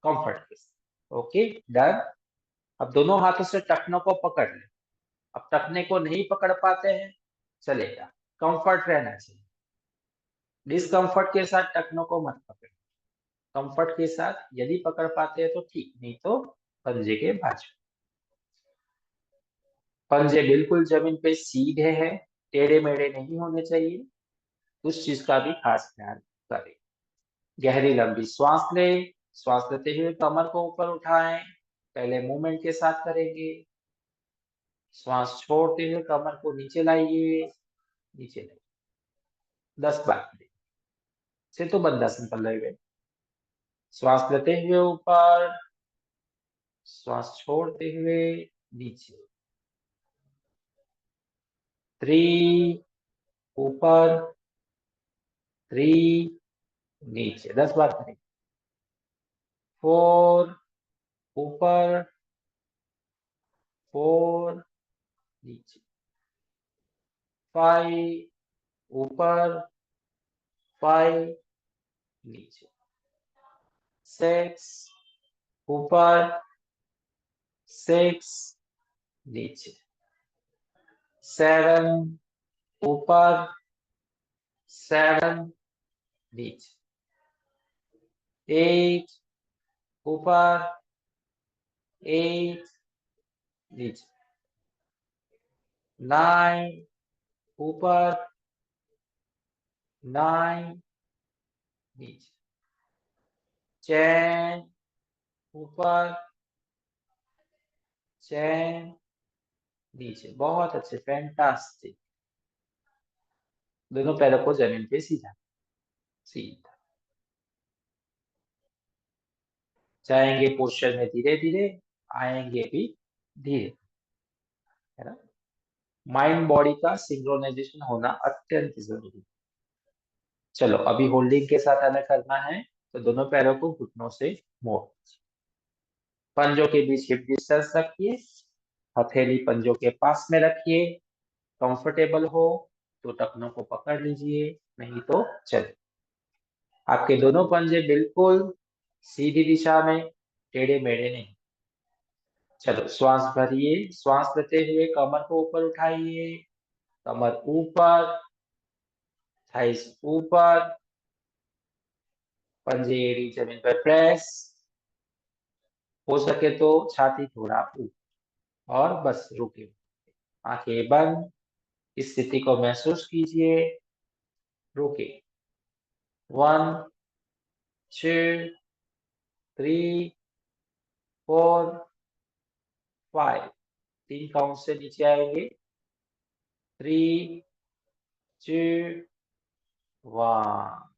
कंफर्ट के साथ। Okay, done. अब दोनों हाथों से टखनों को पकड़ ले। अब टखने को नहीं पकड़ पाते हैं, चलेगा, कंफर्ट रहना चाहिए। डिस्कंफर्ट के साथ टखनों को मत पकड़। कंफर्ट के साथ यदि पकड़ पाते हैं तो ठीक, नहीं तो पंजे के बाजू। पंजे बिल्कुल जमीन पे सीधे हैं, टेढ़े मेढ़े नहीं होने चाहिए। उस चीज का भी खास ध्यान करें। गहरी लंबी श्वास ले। श्वास लेते हुए कमर को ऊपर उठाएं। पहले मूवमेंट के साथ करेंगे। श्वास छोड़ते हुए कमर को नीचे लाइए, नीचे लाइए। 10 बार से तो बंदासन कर लेंगे। श्वास लेते हुए ऊपर, श्वास छोड़ते हुए नीचे। 3 ऊपर, 3 नीचे। 10 बार करेंगे। 4 ऊपर, 4 नीचे। 5 ऊपर, 5 नीचे। 6 ऊपर, 6 नीचे। 7 ऊपर, 7 नीचे। 8 ऊपर, 8 नीचे। 9 ऊपर, 9 नीचे। 10 ऊपर, 10 नीचे। बहुत अच्छे, फैंटास्टिक। दोनों पैरों को जमीन पे सीधा सीधा जाएंगे पोस्चर में धीरे धीरे, आएंगे भी धीरे, है ना। माइंड बॉडी का सिंक्रोनाइजेशन होना अत्यंत जरूरी। चलो अभी होल्डिंग के साथ हमें करना है। तो दोनों पैरों को घुटनों से मोड़, पंजों के बीच हिप डिस्टेंस रखिए। हथेली पंजों के पास में रखिए। कंफर्टेबल हो तो टखनों को पकड़ लीजिए, नहीं तो चले। आपके दोनों पंजे बिल्कुल सीधी दिशा में, टेढ़े मेढ़े नहीं। चलो श्वास भरिए। श्वास लेते हुए कमर को ऊपर उठाइए। कमर ऊपर, थाइस ऊपर, पंजे एड़ी जमीन पर प्रेस। हो सके तो छाती थोड़ा ऊपर, और बस रुके। आंखें बंद। इस स्थिति को महसूस कीजिए। रुके। 1, 2, 3, 4, 5। 3 काउंट से नीचे आएंगे। 3, 2, 1।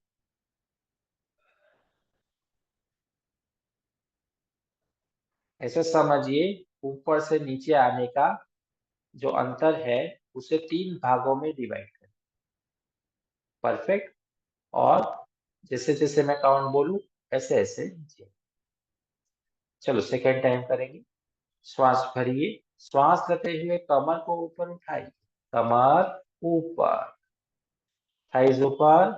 ऐसे समझिए, ऊपर से नीचे आने का जो अंतर है उसे 3 भागों में डिवाइड करें। परफेक्ट। और जैसे जैसे मैं काउंट बोलूं ऐसे ऐसे नीचे। चलो सेकेंड टाइम करेंगे। श्वास भरिए। श्वास लेते हुए कमर को ऊपर उठाइए। कमर ऊपर, थाइज ऊपर,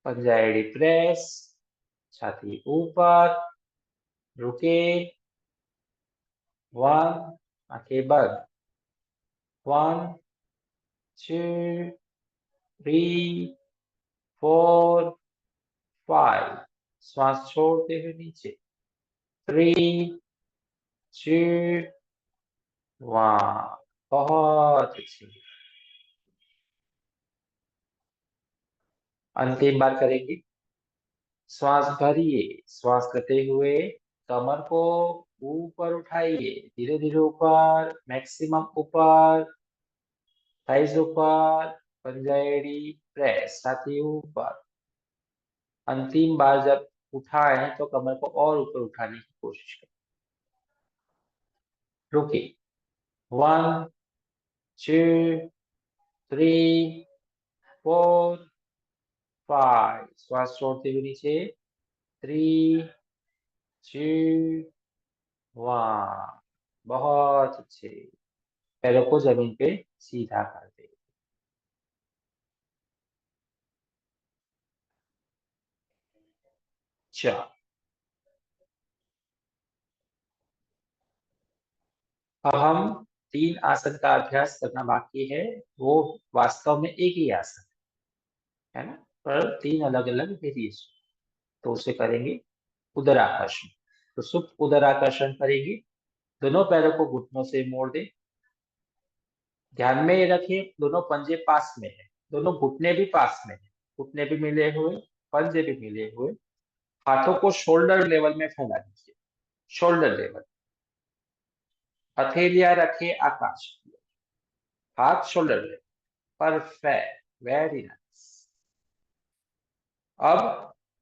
पंजा एड़ी प्रेस, छाती ऊपर। रुके। 1, आंखें बंद। 1, 2, 3, 4, 5। श्वास छोड़ते हुए नीचे। 3, 2, 1। बहुत अच्छी। अंतिम बार करेंगे। श्वास भरिए, श्वास लेते हुए कमर को ऊपर उठाइए, धीरे धीरे ऊपर, मैक्सिमम ऊपर, थाइस ऊपर, पंजाएड़ी प्रेस, छाती ऊपर। अंतिम बार जब उठाए तो कमर को और ऊपर उठाने की कोशिश करें। रुकिए। 1 2 3 4 5, श्वास छोड़ते हुए नीचे। 3 2 1। बहुत अच्छे। पैरों को जमीन पे सीधा कर दे। चलो, अब हम 3 आसन का अभ्यास करना बाकी है। वो वास्तव में एक ही आसन है ना, पर 3 अलग अलग वेरिएशन। तो उसे करेंगे उदराकर्षण। तो सुप्त उदराकर्षण करेंगे। दोनों पैरों को घुटनों से मोड़ दे। ध्यान में ये रखिए, दोनों पंजे पास में है, दोनों घुटने भी पास में है, घुटने भी मिले हुए, पंजे भी मिले हुए। हाथों को शोल्डर लेवल में फैला दीजिए, शोल्डर लेवल। हथेलियां रखे आकाश की ओर, हाथ shoulder level. Perfect, very nice. अब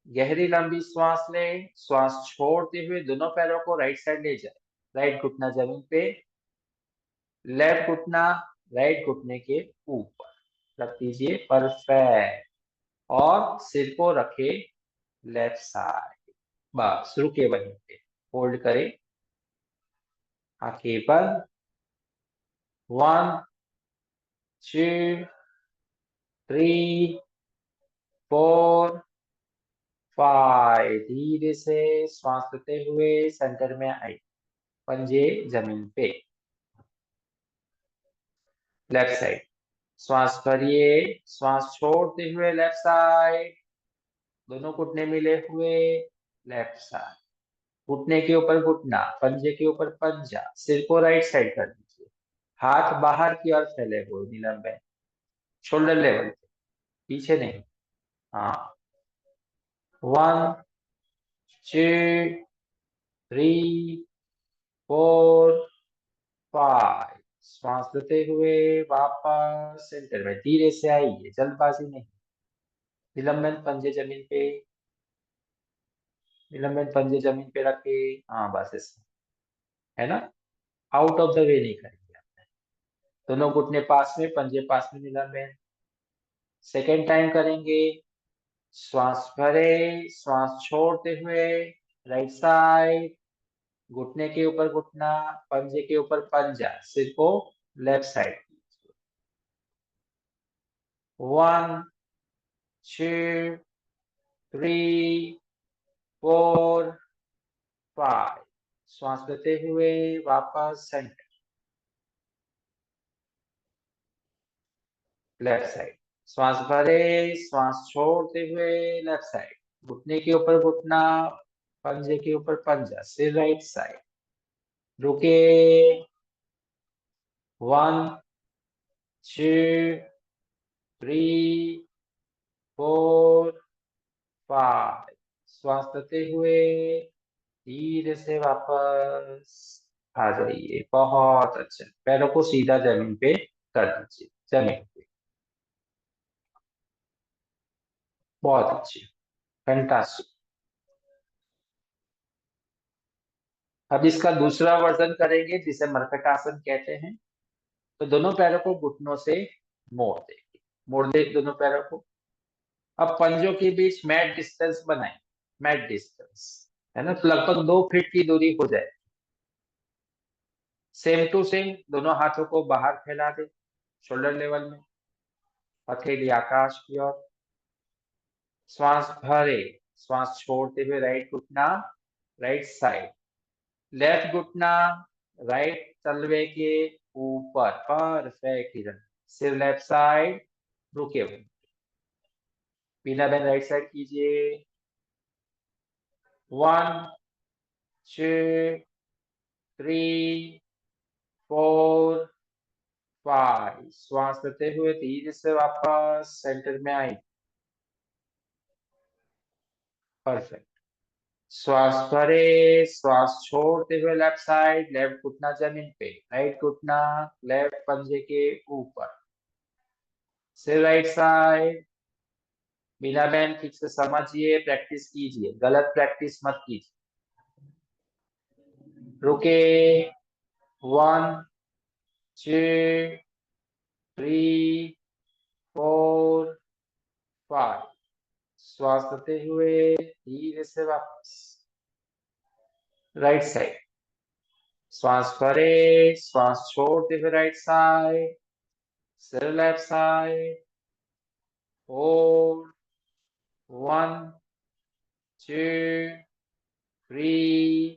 गहरी लंबी श्वास ले। श्वास छोड़ते हुए दोनों पैरों को राइट साइड ले जाए। राइट घुटना जमीन पे, लेफ्ट घुटना राइट घुटने के ऊपर रख दीजिए। परफेक्ट। और सिर को रखे लेफ्ट साइड। बस रुके वहीं पे, होल्ड करें। आंखें बंद। 1 2 3 4 5। धीरे से श्वास लेते हुए सेंटर में आई, पंजे जमीन पे। लेफ्ट साइड, श्वास भरिए, श्वास छोड़ते हुए लेफ्ट साइड। दोनों घुटने मिले हुए, लेफ्ट साइड। घुटने के ऊपर घुटना, पंजे के ऊपर पंजा। सिर को राइट साइड कर दीजिए। हाथ बाहर की ओर फैले हुए, निलंबन, शोल्डर लेवल पे, पीछे नहीं। हाँ। 1 2 3 4 5। श्वास लेते हुए वापस सेंटर में धीरे से आइए, जल्दबाजी नहीं। निलंबन, पंजे जमीन पे, निलंबन पंजे जमीन पे रखे। हाँ बस ऐसे, है ना। आउट ऑफ द वे नहीं करेंगे आपने। दोनों घुटने पास में, पंजे पास में, निलंबन। सेकेंड टाइम करेंगे। श्वास भरे, श्वास छोड़ते हुए राइट साइड। घुटने के ऊपर घुटना, पंजे के ऊपर पंजा। सिर को लेफ्ट साइड। 1 2 3 4 5। श्वास लेते हुए वापस सेंटर, लेफ्ट साइड। श्वास भरे, श्वास छोड़ते हुए लेफ्ट साइड। घुटने के ऊपर घुटना, पंजे के ऊपर पंजा। सिर राइट साइड। रुके। 1 2 3 4 5। श्वास लेते हुए धीरे से वापस आ जाइए। बहुत अच्छा। पैरों को सीधा जमीन पे कर दीजिए, जमीन पे। बहुत अच्छी, फैंटास्टिक। अब इसका दूसरा वर्जन करेंगे जिसे मर्कटासन कहते हैं। तो दोनों पैरों को घुटनों से मोड़ देंगे, मोड़ दे दोनों पैरों को। अब पंजों के बीच मैट डिस्टेंस बनाए, मैट डिस्टेंस, है ना, तो लगभग 2 फीट की दूरी हो जाए। सेम टू सेम दोनों हाथों को बाहर फैला दे, शोल्डर लेवल में, हथेली आकाश की ओर। श्वास भरे, श्वास छोड़ते हुए राइट घुटना राइट साइड, लेफ्ट घुटना राइट तलवे के ऊपर। परफेक्ट हिरन। सिर लेफ्ट साइड, रुके हुए। पीला बैन राइट साइड कीजिए। 1 2 3 4 5। श्वास लेते हुए धीरे से वापस सेंटर में आई। परफेक्ट। श्वास भरे, श्वास छोड़ते हुए लेफ्ट साइड, लेफ्ट घुटना जमीन पे, राइट घुटना लेफ्ट पंजे के ऊपर से राइट साइड। बिना बहन ठीक से समझिए, प्रैक्टिस कीजिए, गलत प्रैक्टिस मत कीजिए। रुके, 1 2 3 4 5। श्वास लेते हुए धीरे से वापस राइट साइड। श्वास भरे, श्वास छोड़ते हुए राइट साइड, सिर लेफ्ट साइड। Hold, 1 2 3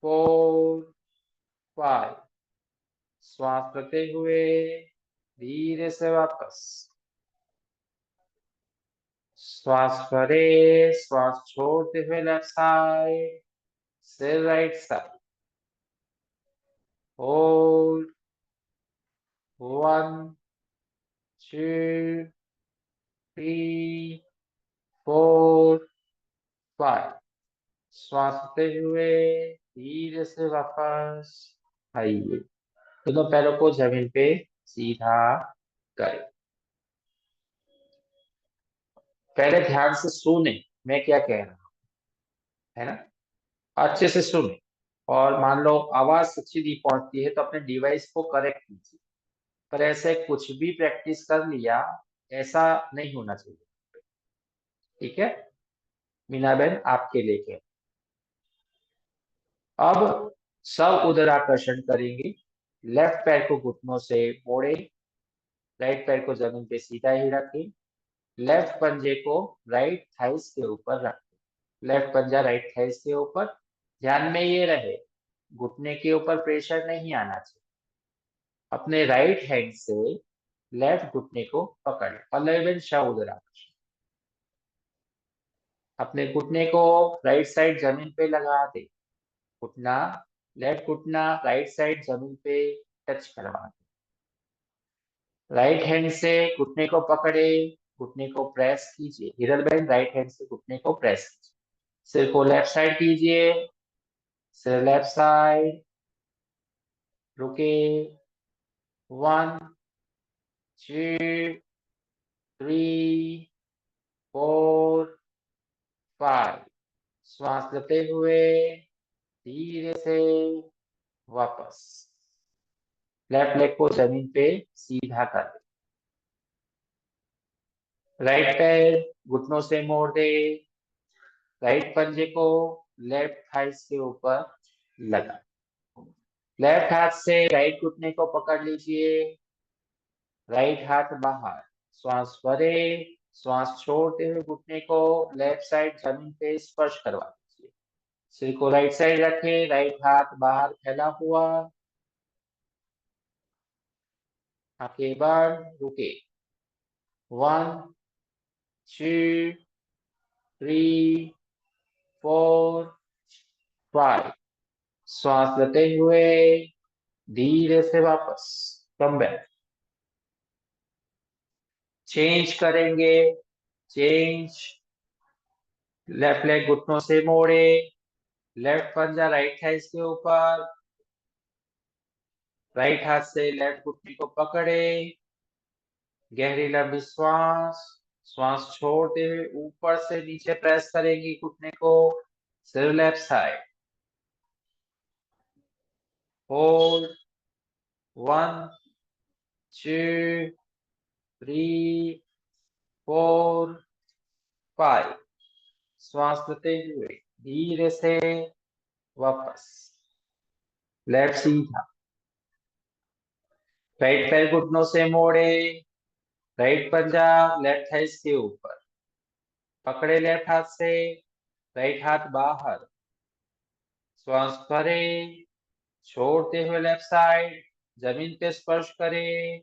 4 5। श्वास लेते हुए धीरे से वापस। श्वास भरे, श्वास छोड़ते हुए लेफ्ट साइड, सिर राइट साइड। Hold, 1 2 3 4 5। श्वास लेते हुए धीरे से वापस आइए। दोनों पैरों को जमीन पे सीधा करें। पहले ध्यान से सुने मैं क्या कह रहा हूं, है ना? अच्छे से सुने। और मान लो आवाज अच्छी नहीं पहुंचती है तो अपने डिवाइस को करेक्ट कीजिए। पर ऐसे कुछ भी प्रैक्टिस कर लिया, ऐसा नहीं होना चाहिए। ठीक है मीना बहन, आपके लेके अब सब उदराकर्षण करेंगे। लेफ्ट पैर को घुटनों से मोड़े, राइट पैर को जमीन पे सीधा ही रखें। लेफ्ट पंजे को राइट थाइस के ऊपर रखें। लेफ्ट पंजा राइट थाइस के ऊपर। ध्यान में ये रहे, घुटने के ऊपर प्रेशर नहीं आना चाहिए। अपने राइट हैंड से लेफ्ट घुटने को पकड़, 11 उदराकर्षण। अपने घुटने को राइट साइड जमीन पे लगा दे। घुटना, लेफ्ट घुटना राइट साइड जमीन पे टच करवा दे। राइट हैंड से घुटने को पकड़े, घुटने को प्रेस कीजिए। हिरल बैंड राइट हैंड से घुटने को प्रेस कीजिए। सिर को लेफ्ट साइड कीजिए, सिर लेफ्ट साइड। रुके, 1 2 3 4 5। श्वास लेते हुए धीरे से वापस। लेफ्ट लेग को जमीन पे सीधा कर दे। राइट पैर घुटनों से मोड़ दे। राइट पंजे को लेफ्ट थाइस के ऊपर लगा। लेफ्ट हाथ से राइट घुटने को पकड़ लीजिए, राइट हाथ बाहर। श्वास भरे, श्वास छोड़ते हुए घुटने को लेफ्ट साइड जमीन पे स्पर्श करवा दीजिए। सिर को राइट साइड रखें, राइट हाथ बाहर फैला हुआ। आगे बढ़, रुके, 1 2 3 4 5। श्वास लेते हुए धीरे से वापस कम बैक। चेंज करेंगे, चेंज। लेफ्ट लेग घुटनों से मोड़े, लेफ्ट पंजा राइट थाइस के ऊपर। राइट हाथ से लेफ्ट घुटने को पकड़े। गहरी लंबी श्वास। श्वास छोड़ते हुए ऊपर से नीचे प्रेस करेंगे घुटने को। सिर लेफ्ट साइड। होल्ड, 1 2 3 4 5। श्वास लेते हुए धीरे से वापस। लेफ्ट सीधा। राइट पैर घुटनों से मोड़े, राइट पंजा लेफ्ट थाइस के ऊपर पकड़े। लेफ्ट हाथ से, राइट हाथ बाहर। श्वास भरे, छोड़ते हुए लेफ्ट साइड जमीन पे स्पर्श करें।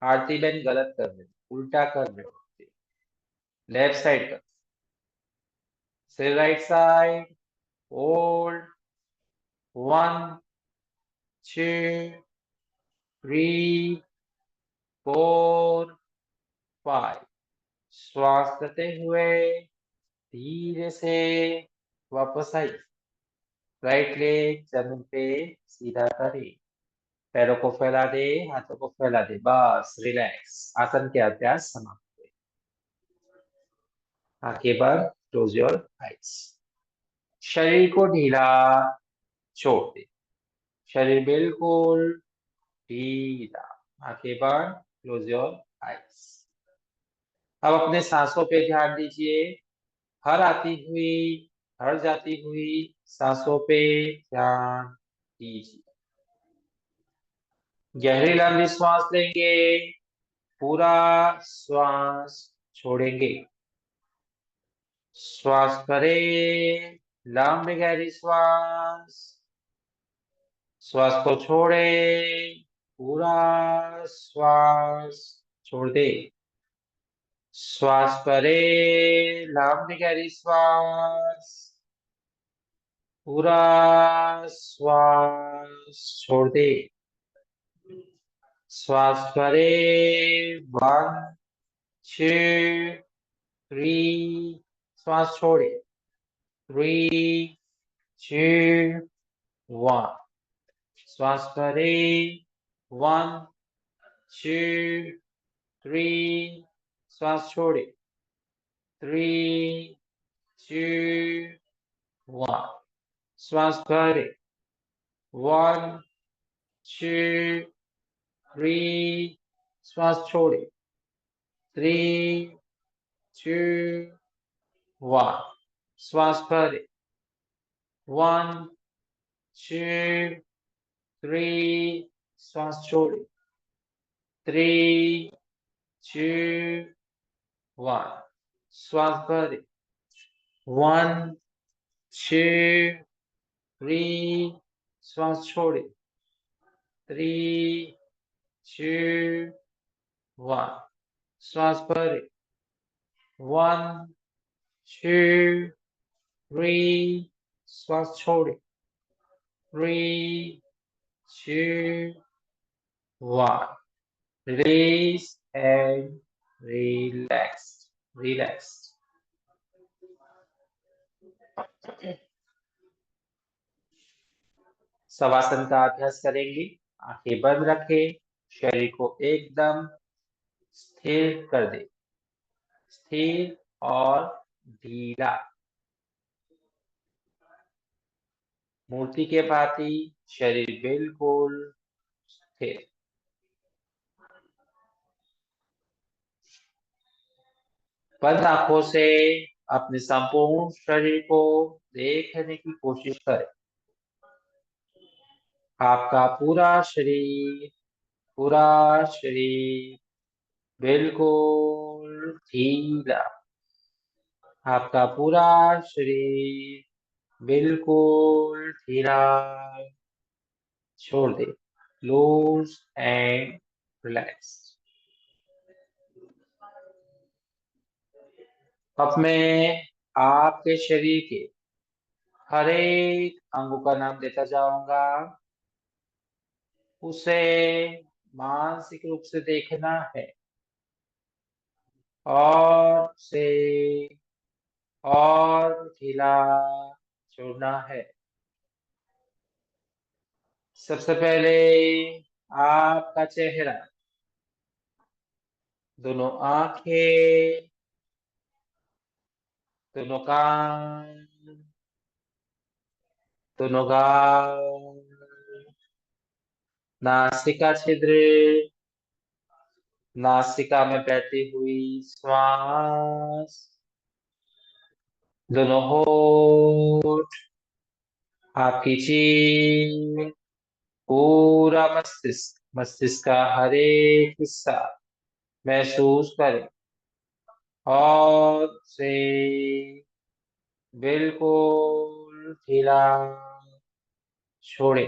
आरती बहन गलत कर रहे हो, उल्टा कर रहे हो। लेफ्ट साइड कर, सिर राइट साइड। होल्ड, 1 2 3 4 5। श्वास लेते हुए धीरे से वापस आई। राइट लेग जमीन पे सीधा करे, पैरों को फैला दे, हाथों को फैला दे, बस रिलैक्स। आसन के अभ्यास समाप्त। आंखें बंद, क्लोज योर आइज। शरीर को ढीला छोड़ दे, शरीर बिल्कुल ढीला। आंखें बंद, क्लोज योर आइज। अब अपने सांसों पे ध्यान दीजिए। हर आती हुई, हर जाती हुई सांसों पे ध्यान दीजिए। गहरी लंबी श्वास लेंगे, पूरा श्वास छोड़ेंगे। श्वास करें, लंबी गहरी श्वास। श्वास को छोड़े, पूरा श्वास छोड़ दे। श्वास करें, लंबी गहरी श्वास। पूरा श्वास छोड़ दे। श्वास करें, 1 2 3। श्वास छोड़े, 3 2 1। श्वास करें, 1 2 3। श्वास छोड़े, 3 2 1। श्वास करें, 1 2 3। श्वास छोड़े, 3 2 1। श्वास करें, 1 2 3। श्वास छोड़े, 3 2 1। श्वास करें, 1 2 3। श्वास छोड़े, 3 2 1। श्वास करें, 1 2 3। श्वास छोड़े, 3 2 1। Release and relax. Relax. Shavasana का अभ्यास करेंगे। आंखें बंद रखें, शरीर को एकदम स्थिर कर दे, स्थिर और ढीला। मूर्ति के भांति शरीर बिल्कुल स्थिर। बंद आंखों से अपने संपूर्ण शरीर को देखने की कोशिश करें। आपका पूरा शरीर बिल्कुल ढीला। आपका पूरा शरीर बिल्कुल ढीला। छोड़ दे, लूज एंड रिलैक्स। अब मैं आपके शरीर के हर एक अंगों का नाम देता जाऊंगा। उसे मानसिक रूप से देखना है और से और ढीला छोड़ना है। सबसे पहले आपका चेहरा, दोनों आंखें, दोनों कान, दोनों गाल, नासिका छिद्र, नासिका में बहती हुई श्वास, दोनों होठ, आपकी जीभ, पूरा मस्तिष्क, मस्तिष्क का हर एक हिस्सा महसूस करें और से बिल्कुल ढीला छोड़े।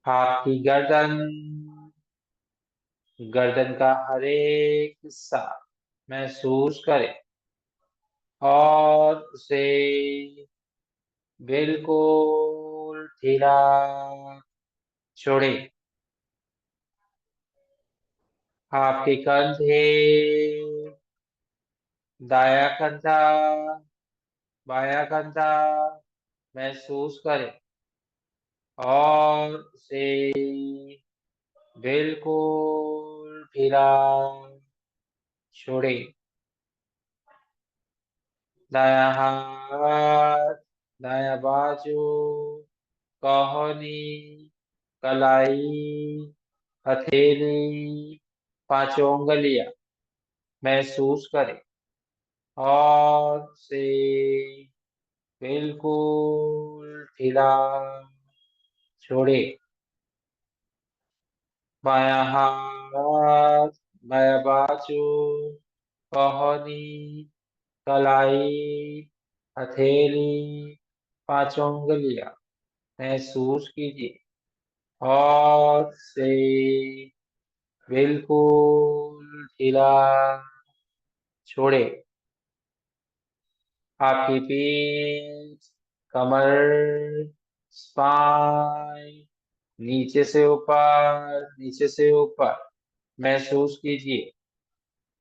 आपकी गर्दन, गर्दन का हर एक हिस्सा महसूस करें और उसे बिल्कुल ढीला छोड़े। आपके कंधे, दाया कंधा, बाया कंधा महसूस करें और उसे बिल्कुल ढीला छोड़े। दाया हाथ, दाया बाजू, कोहनी, कलाई, हथेली, पांचों उंगलियां महसूस करें और उसे बिल्कुल ढीला छोड़े। बाया हाथ, बाया बाजू, कोहनी, कलाई, हथेली, पांचों उंगलियां महसूस कीजिए और से बिल्कुल ढीला छोड़े। आपकी पीठ, कमर, स्पाइन नीचे से ऊपर महसूस कीजिए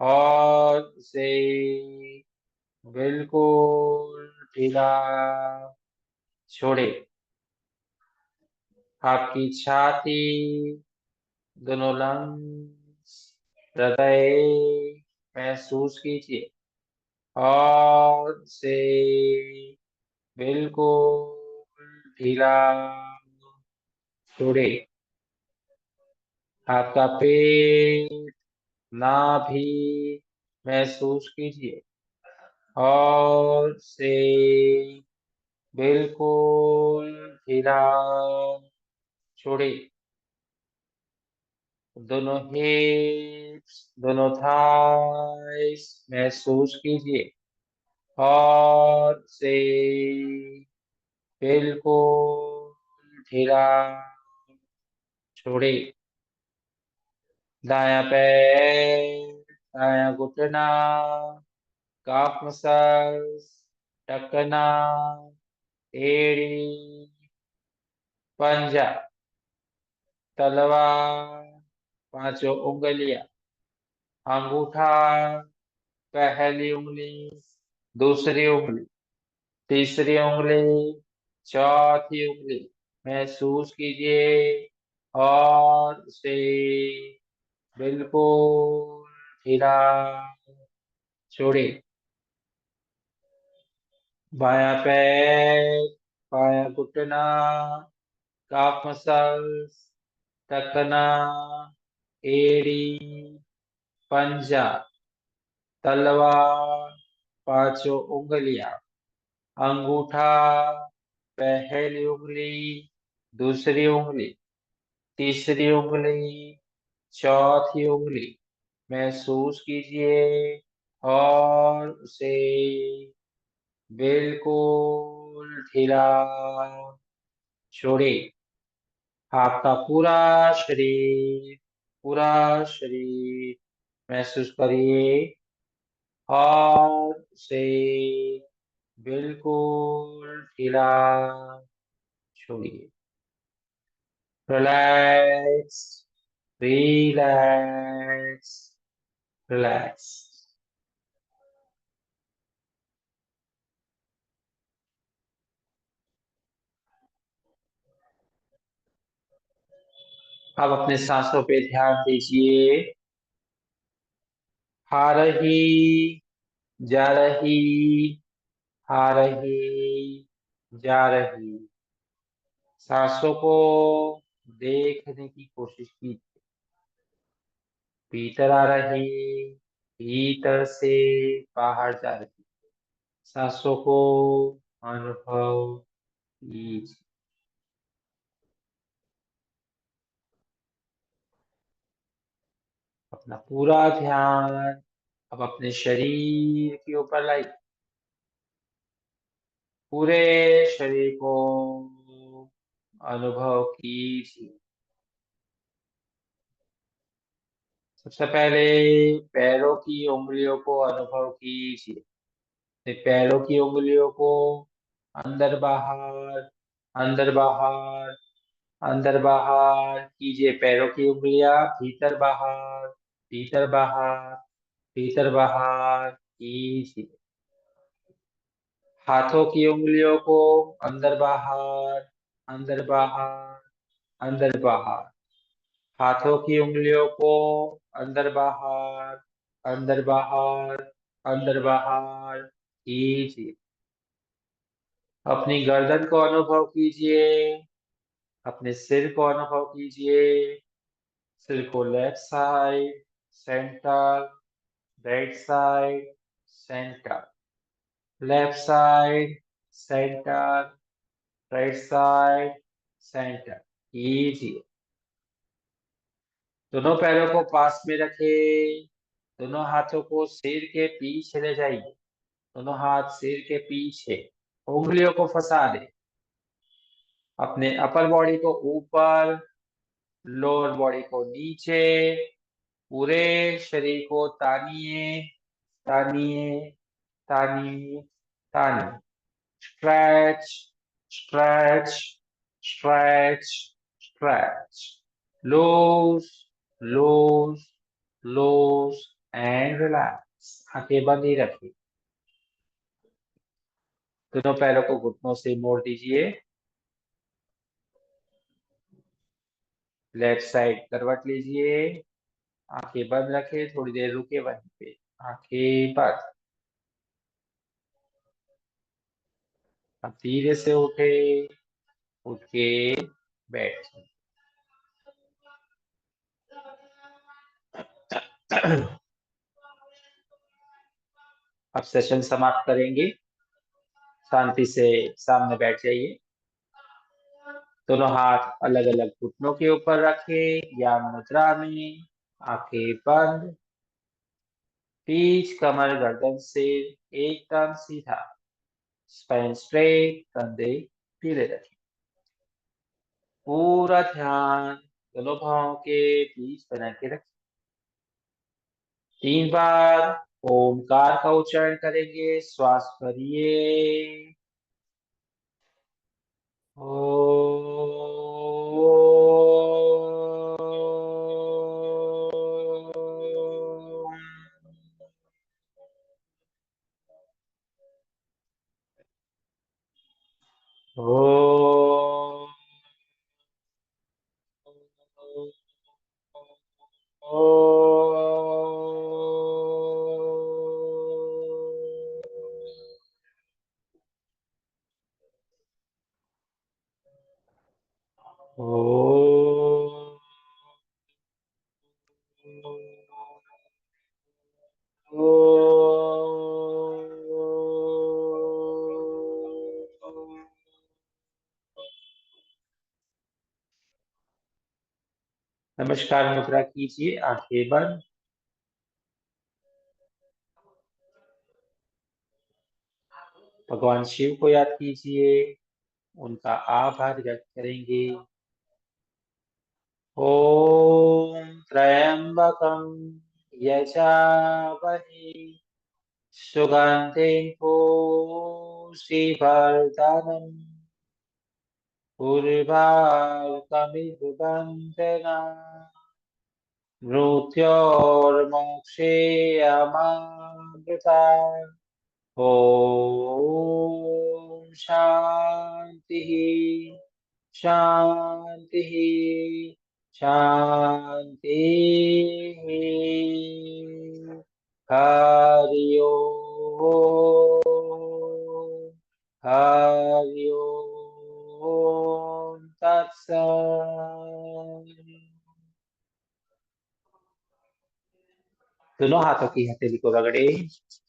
और उसे बिल्कुल ढीला छोड़े। आपकी छाती, दोनों लंग्स, हृदय महसूस कीजिए और उसे बिल्कुल ढीला छोड़े। आपका पेट, नाभि महसूस कीजिए और से बिल्कुल ढीला छोड़े। दोनों हिप्स, दोनों थाइस महसूस कीजिए और से बिल्कुल ढीला छोड़े। दायां पैर, दायां घुटना, काफ मसल्स, टखना, एड़ी, पंजा, तलवार, पांचों उंगलियां, अंगूठा, पहली उंगली, दूसरी उंगली, तीसरी उंगली, चौथी उंगली महसूस कीजिए और उसे बिल्कुल ढीला छोड़े। बायां पैर, बायां घुटना, काफ मसल्स, टखना, एड़ी, पंजा, तलवार, पांचों उंगलियां, अंगूठा, पहली उंगली, दूसरी उंगली, तीसरी उंगली, चौथी उंगली महसूस कीजिए और उसे बिल्कुल ढीला छोड़े। आपका पूरा शरीर महसूस करिए और उसे बिल्कुल ढीला छोड़िए। Relax, relax, relax. अब अपने सांसों पे ध्यान दीजिए। आ रही, जा रही, आ रही, जा रही। सांसों को देखने की कोशिश कीजिए। भीतर आ रही, भीतर से बाहर जा रही। सांसों को अनुभव कीजिए। अपना पूरा ध्यान अब अपने शरीर के ऊपर लाइए। पूरे शरीर को अनुभव कीजिए। सबसे पहले पैरों की उंगलियों को अनुभव कीजिए। फिर पैरों की उंगलियों को अंदर बाहर, अंदर बाहर, अंदर बाहर कीजिए। पैरों की उंगलियां भीतर बाहर, भीतर बाहर, भीतर बाहर कीजिए। हाथों की उंगलियों को अंदर बाहर, अंदर बाहर, अंदर बाहर। हाथों की उंगलियों को अंदर बाहर, अंदर बाहर, अंदर बाहर कीजिए। अपनी गर्दन को अनुभव कीजिए, अपने सिर को अनुभव कीजिए। सिर को left side, centre, right side, centre, left side, centre, right side, centre कीजिए। दोनों पैरों को पास में रखें। दोनों हाथों को सिर के पीछे ले जाइए। दोनों हाथ सिर के पीछे, उंगलियों को फंसा दें। अपने अपर बॉडी को ऊपर, लोअर बॉडी को नीचे, पूरे शरीर को तानिए, तानिए, तानिए, तानिए। Stretch, stretch, stretch, stretch. Loose, loose, loose and relax. आंखें बंद ही रखिए। दोनों पैरों को घुटनों से मोड़ दीजिए। लेफ्ट साइड करवट लीजिए। आंखें बंद रखें, थोड़ी देर रुके वहीं पे। आंखें बंद। अब धीरे से उठे, उठ के बैठ। अब सेशन समाप्त करेंगे। शांति से सामने बैठ जाइए। दोनों हाथ अलग अलग घुटनों के ऊपर रखें या मुद्रा में। आंखें बंद। पीठ, कमर, गर्दन से एकदम सीधा। स्पाइन स्ट्रेट, कंधे सीधे रखें। पूरा ध्यान दोनों पांवों के बीच बना के रखें। 3 बार ओमकार का उच्चारण करेंगे। श्वास भरिए। ओम। नमस्कार मुद्रा कीजिए, आंखें बंद। भगवान शिव को याद कीजिए, उनका आभार व्यक्त करेंगे। ओम त्र्यंबकं यजामहे सुगंधिं पुष्टिवर्धनम् उर्वारुकमिव बन्धनात् मृत्योर्मोक्षे अमामृतात्। ओम शांति, शांति, शांति। हरि ओम, हरि ओम तत्सत्। दोनों हाथों की हथेली को रगड़े,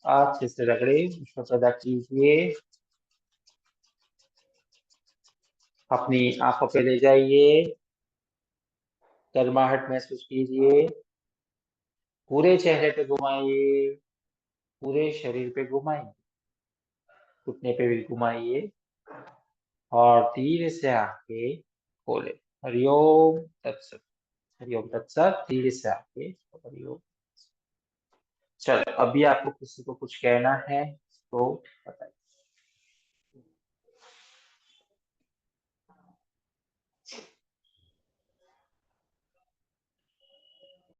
अच्छे से रगड़े, उसको पैदा कीजिए। अपनी आंखों पे ले जाइए। गर्माहट महसूस कीजिए। पूरे चेहरे पे घुमाइए, पूरे शरीर पे घुमाइए, घुटने पे भी घुमाइए और धीरे से आंखें खोले। हरिओम तत्सत, हरिओम तत्सत। धीरे से आंखें, हरिओम। चलो, अभी आपको किसी को कुछ कहना है तो बताइए।